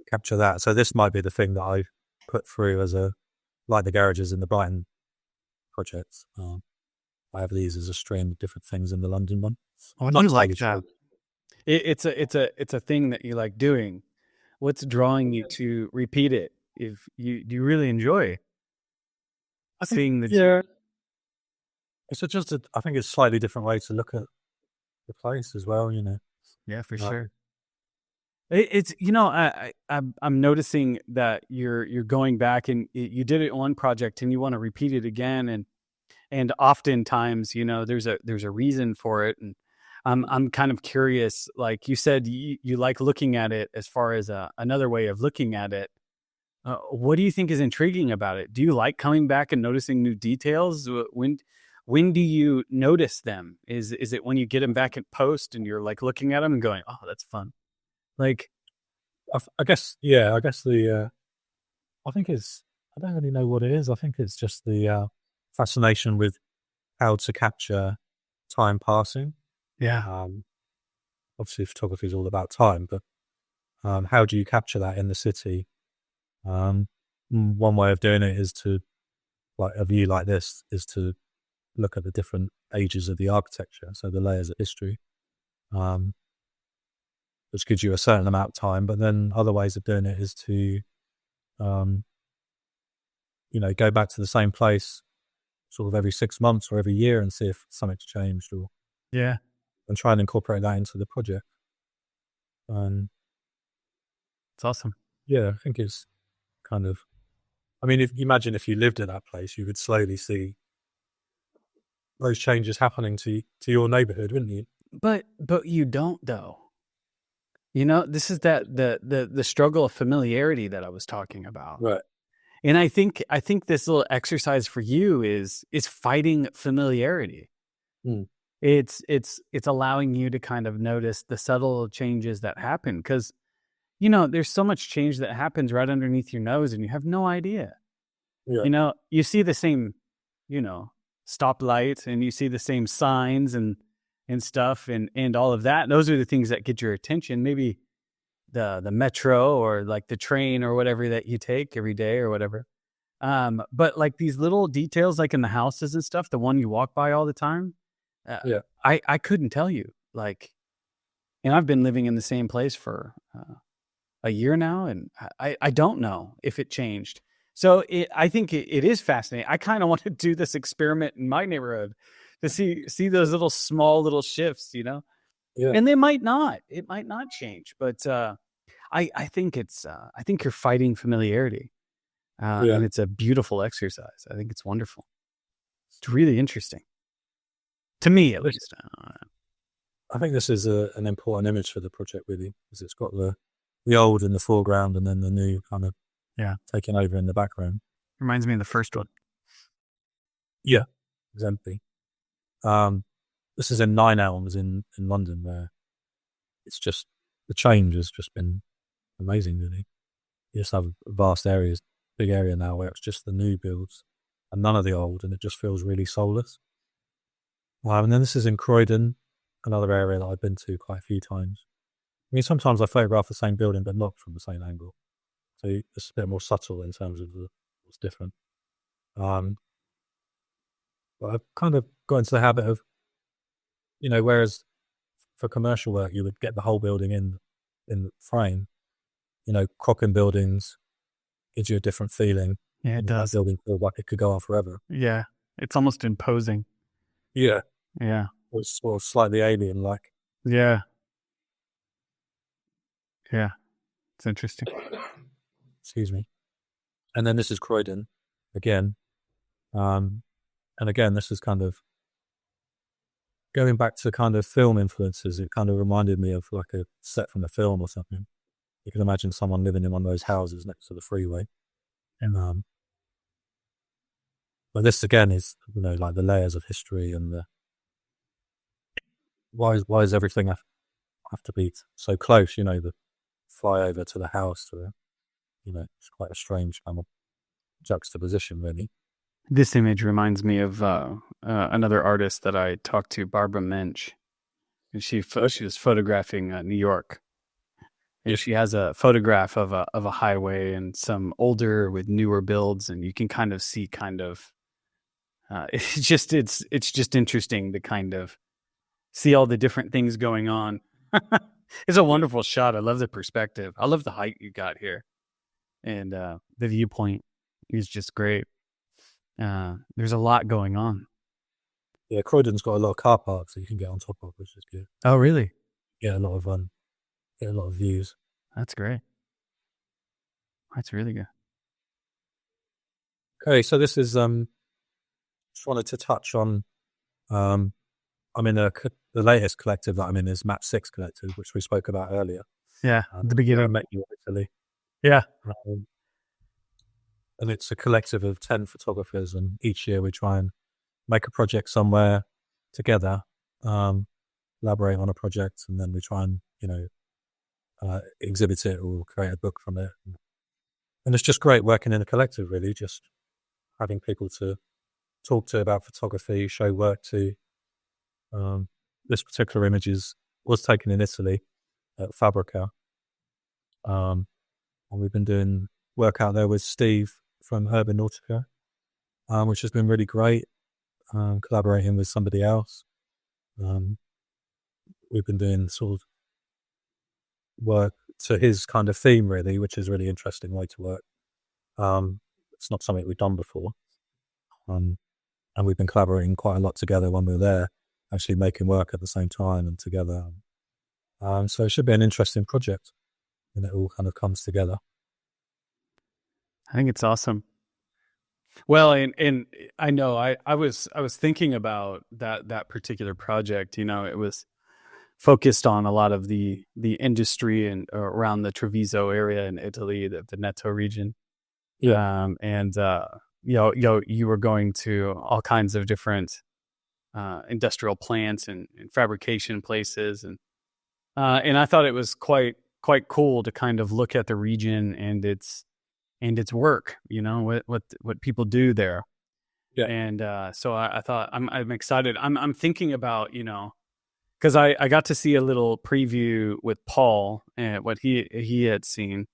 capture that. So this might be the thing that I put through as like the garages in the Brighton projects. I have these as a stream of different things in the London one. I do like that. It's a thing that you like doing. What's drawing you to repeat it? If do you really enjoy seeing the? Yeah, it's just I think it's a slightly different way to look at the place as well. Yeah, for sure. It's I'm noticing that you're going back and you did it on one project and you want to repeat it again, and oftentimes there's a reason for it, and I'm kind of curious. Like you said, you like looking at it as far as another way of looking at it. What do you think is intriguing about it? Do you like coming back and noticing new details? When do you notice them? Is it when you get them back at post and you're like looking at them and going, oh, that's fun? Like, I guess, yeah. I guess I think it's. I don't really know what it is. I think it's just the fascination with how to capture time passing. Yeah. Obviously, photography is all about time, but how do you capture that in the city? One way of doing it is to, like a view like this, is to look at the different ages of the architecture, so the layers of history, which gives you a certain amount of time. But then other ways of doing it is to, go back to the same place sort of every 6 months or every year and see if something's changed, or and try and incorporate that into the project. And it's awesome. Yeah, I think it's kind of. I mean, if you lived in that place, you would slowly see those changes happening to your neighborhood, wouldn't you? But you don't, though. This is the struggle of familiarity that I was talking about. Right. And I think this little exercise for you is fighting familiarity. It's allowing you to kind of notice the subtle changes that happen, because there's so much change that happens right underneath your nose and you have no idea. Yeah. You see the same stoplight and you see the same signs and stuff and all of that. Those are the things that get your attention. Maybe the metro or like the train or whatever that you take every day or whatever. But like these little details, like in the houses and stuff, the one you walk by all the time. I couldn't tell you, like, and I've been living in the same place for a year now, and I don't know if it changed. So I think it is fascinating. I kind of want to do this experiment in my neighborhood to see those little small little shifts, Yeah. And it might not change, but I think I think you're fighting familiarity, and it's a beautiful exercise. I think it's wonderful. It's really interesting to me, at least. I think this is an important image for the project, really, because it's got the old in the foreground and then the new kind of taking over in the background. Reminds me of the first one. Yeah, exactly. This is in 9 Elms in London, where it's just the change has just been amazing, really. You just have vast areas, big area now where it's just the new builds and none of the old, and it just feels really soulless. And then this is in Croydon, another area that I've been to quite a few times. I mean, sometimes I photograph the same building, but not from the same angle. So it's a bit more subtle in terms of what's different. But I've kind of got into the habit of, whereas for commercial work, you would get the whole building in the frame, crocking buildings gives you a different feeling. Yeah, it does. That building feels like it could go on forever. Yeah, it's almost imposing. Yeah. Yeah. It's sort of slightly alien-like. Yeah. Yeah. It's interesting. Excuse me. And then this is Croydon again. And again, this is kind of going back to kind of film influences. It kind of reminded me of like a set from a film or something. You can imagine someone living in one of those houses next to the freeway. And but this again is, like the layers of history and the why is everything have to be so close? The flyover to the house to the, it's quite a strange kind of juxtaposition, really. This image reminds me of another artist that I talked to, Barbara Mensch, and she was photographing New York. And she has a photograph of a highway and some older with newer builds, and you can kind of see it's just interesting to kind of see all the different things going on. It's a wonderful shot. I love the perspective. I love the height you got here, and the viewpoint is just great. There's a lot going on. Yeah, Croydon's got a lot of car parks that you can get on top of, which is good. Oh, really? Yeah, a lot of views. That's great. That's really good. Okay, so this is just wanted to touch on. I'm in the latest collective that I'm in is MAP6 Collective, which we spoke about earlier. Yeah, at the beginning. I met you in Italy. Yeah. And it's a collective of 10 photographers, and each year we try and make a project somewhere together, collaborate on a project, and then we try and, exhibit it or create a book from it. And it's just great working in a collective, really, just having people to talk to about photography, show work to. This particular image was taken in Italy at Fabrica. And we've been doing work out there with Steve from Urbanaut, which has been really great, collaborating with somebody else. We've been doing sort of work to his kind of theme, really, which is a really interesting way to work. It's not something we've done before. And we've been collaborating quite a lot together when we were there, actually making work at the same time and together. So it should be an interesting project, and it all kind of comes together. I think it's awesome. Well, and I know I was thinking about that particular project. It was focused on a lot of the industry and around the Treviso area in Italy, the Veneto region. Yeah. You were going to all kinds of different industrial plants and fabrication places, and I thought it was quite cool to kind of look at the region and its work, what people do there. Yeah. And so I thought I'm excited. I'm thinking about, because I got to see a little preview with Paul and what he had seen,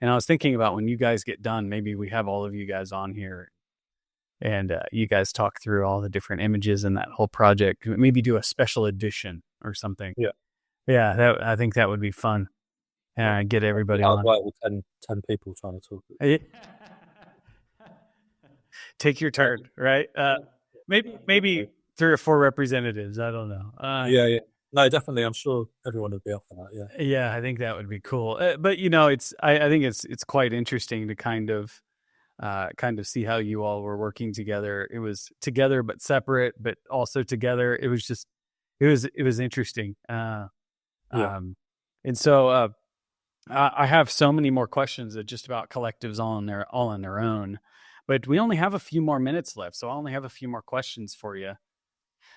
and I was thinking about when you guys get done, maybe we have all of you guys on here, and you guys talk through all the different images in that whole project. Maybe do a special edition or something. Yeah. I think that would be fun. Get everybody on. With 10 people trying to talk. Take your turn, right? Maybe 3 or 4 representatives. I don't know. Yeah. No, definitely. I'm sure everyone would be up for that. Yeah. Yeah, I think that would be cool. But I think it's quite interesting to kind of see how you all were working together. It was together but separate, but also together. It was interesting. And so I have so many more questions just about collectives all on their own, but we only have a few more minutes left, so I only have a few more questions for you.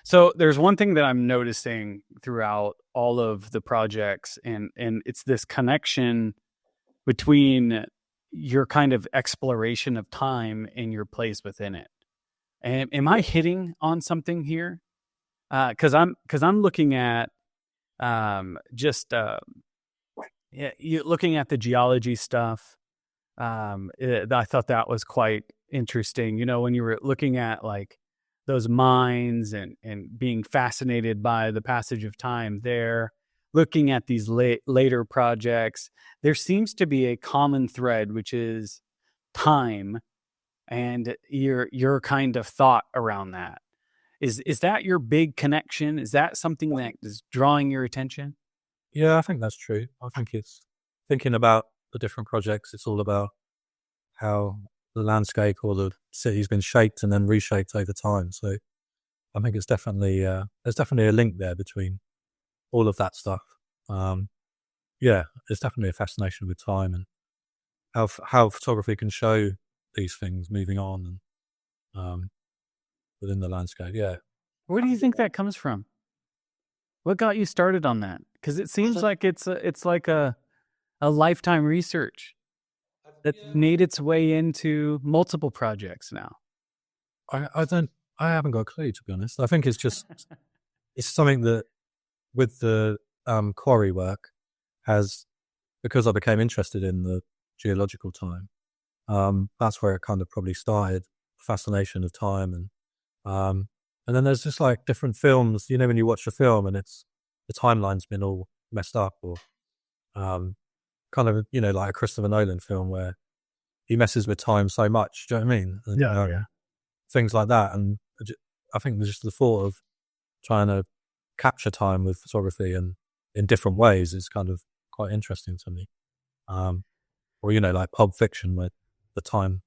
So there's one thing that I'm noticing throughout all of the projects, and it's this connection between your kind of exploration of time and your place within it. And am I hitting on something here? Because I'm looking at you're looking at the geology stuff. I thought that was quite interesting. When you were looking at like those minds and being fascinated by the passage of time there, looking at these later projects, there seems to be a common thread, which is time and your kind of thought around that. Is that your big connection? Is that something that is drawing your attention? Yeah, I think that's true. I think it's thinking about the different projects. It's all about how the landscape or the city's been shaped and then reshaped over time. So I think it's definitely there's definitely a link there between all of that stuff. Yeah, there's definitely a fascination with time and how photography can show these things moving on and within the landscape. Yeah. Where do you think that comes from? What got you started on that? Because it seems like it's like a lifetime research that made its way into multiple projects now. I haven't got a clue, to be honest. I think it's just it's something that with the quarry work because I became interested in the geological time. That's where it kind of probably started, fascination of time and then there's just like different films, when you watch a film and it's the timeline's been all messed up or kind of, like a Christopher Nolan film where he messes with time so much. Do you know what I mean? And, Yeah. Things like that. And I think just the thought of trying to capture time with photography and in different ways is kind of quite interesting to me. Or, like Pulp Fiction where the time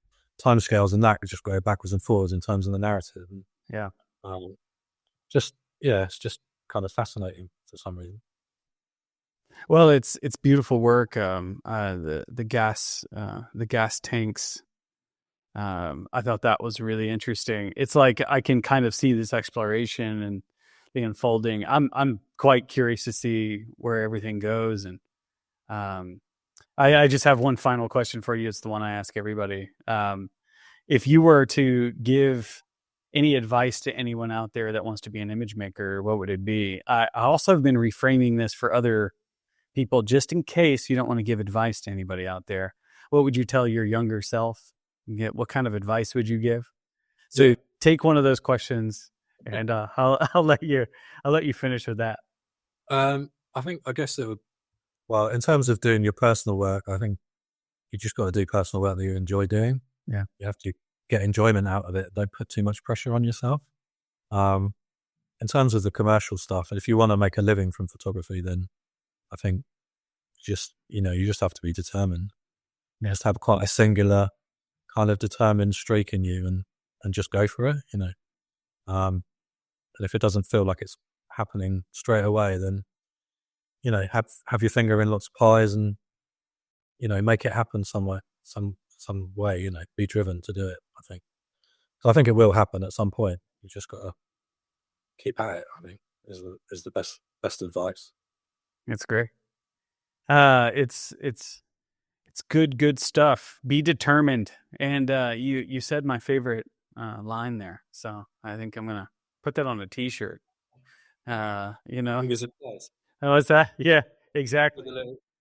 scales and that just go backwards and forwards in terms of the narrative. And, yeah. It's just kind of fascinating for some reason. Well, it's beautiful work. The gas tanks. I thought that was really interesting. It's like I can kind of see this exploration and the unfolding. I'm quite curious to see where everything goes. And I just have one final question for you. It's the one I ask everybody. If you were to give any advice to anyone out there that wants to be an image maker, what would it be? I also have been reframing this for other people, just in case you don't want to give advice to anybody out there. What would you tell your younger self? What kind of advice would you give? So take one of those questions, and I'll let you finish with that. I guess it would. Well, in terms of doing your personal work, I think you just got to do personal work that you enjoy doing. Yeah, you have to get enjoyment out of it. Don't put too much pressure on yourself. In terms of the commercial stuff, and if you want to make a living from photography, then I think you just have to be determined. You just have quite a singular kind of determined streak in you and just go for it, and if it doesn't feel like it's happening straight away, then have your finger in lots of pies and make it happen somewhere, some way, be driven to do it. I think it will happen at some point. You just got to keep at it. I think is the best advice. It's great. It's good stuff. Be determined. And you said my favorite line there, so I think I'm gonna put that on a T-shirt. Is it nice? Oh, is that? Yeah, exactly.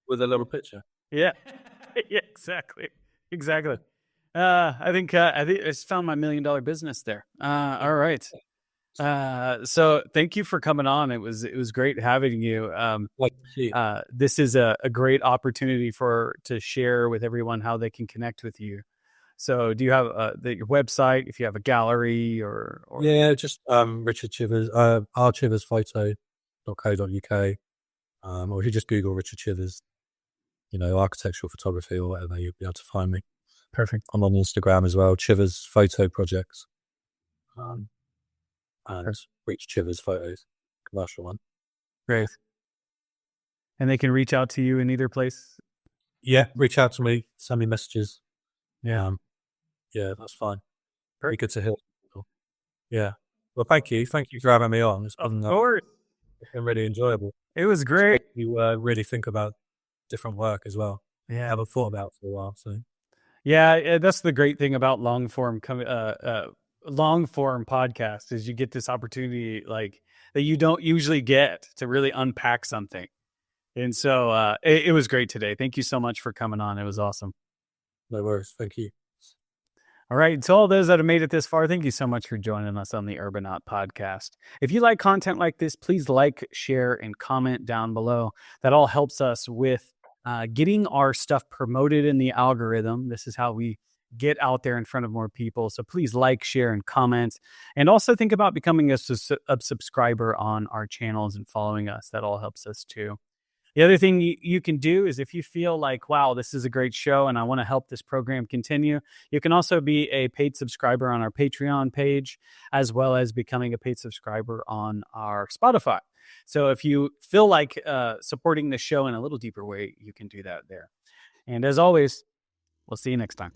With a little picture. Yeah, yeah, exactly. I think I just found my $1 million business there. All right. So thank you for coming on. It was great having you. This is a great opportunity to share with everyone how they can connect with you. So do you have your website, if you have a gallery or? Yeah, just Richard Chivers, rchiversphoto.co.uk, or if you just Google Richard Chivers, architectural photography or whatever, you'll be able to find me. Perfect. I'm on Instagram as well, Chivers Photo Projects. And Reach Chivers Photos, commercial one. Great. And they can reach out to you in either place? Yeah, reach out to me, send me messages. Yeah. Yeah, that's fine. Very good to hear. Yeah. Well, thank you. Thank you for having me on. It's been really enjoyable. It was great. You really think about different work as well. Yeah. I haven't thought about it for a while. So. Yeah, that's the great thing about long form podcast is you get this opportunity like that you don't usually get to really unpack something. And so it was great today. Thank you so much for coming on. It was awesome. No worries. Thank you. All right. To all those that have made it this far, thank you so much for joining us on the Urbanaut Podcast. If you like content like this, please like, share, and comment down below. That all helps us with getting our stuff promoted in the algorithm. This is how we get out there in front of more people. So please like, share, and comment. And also think about becoming a subscriber on our channels and following us. That all helps us too. The other thing you can do is if you feel like, wow, this is a great show and I want to help this program continue, you can also be a paid subscriber on our Patreon page, as well as becoming a paid subscriber on our Spotify. So if you feel like supporting the show in a little deeper way, you can do that there. And as always, we'll see you next time.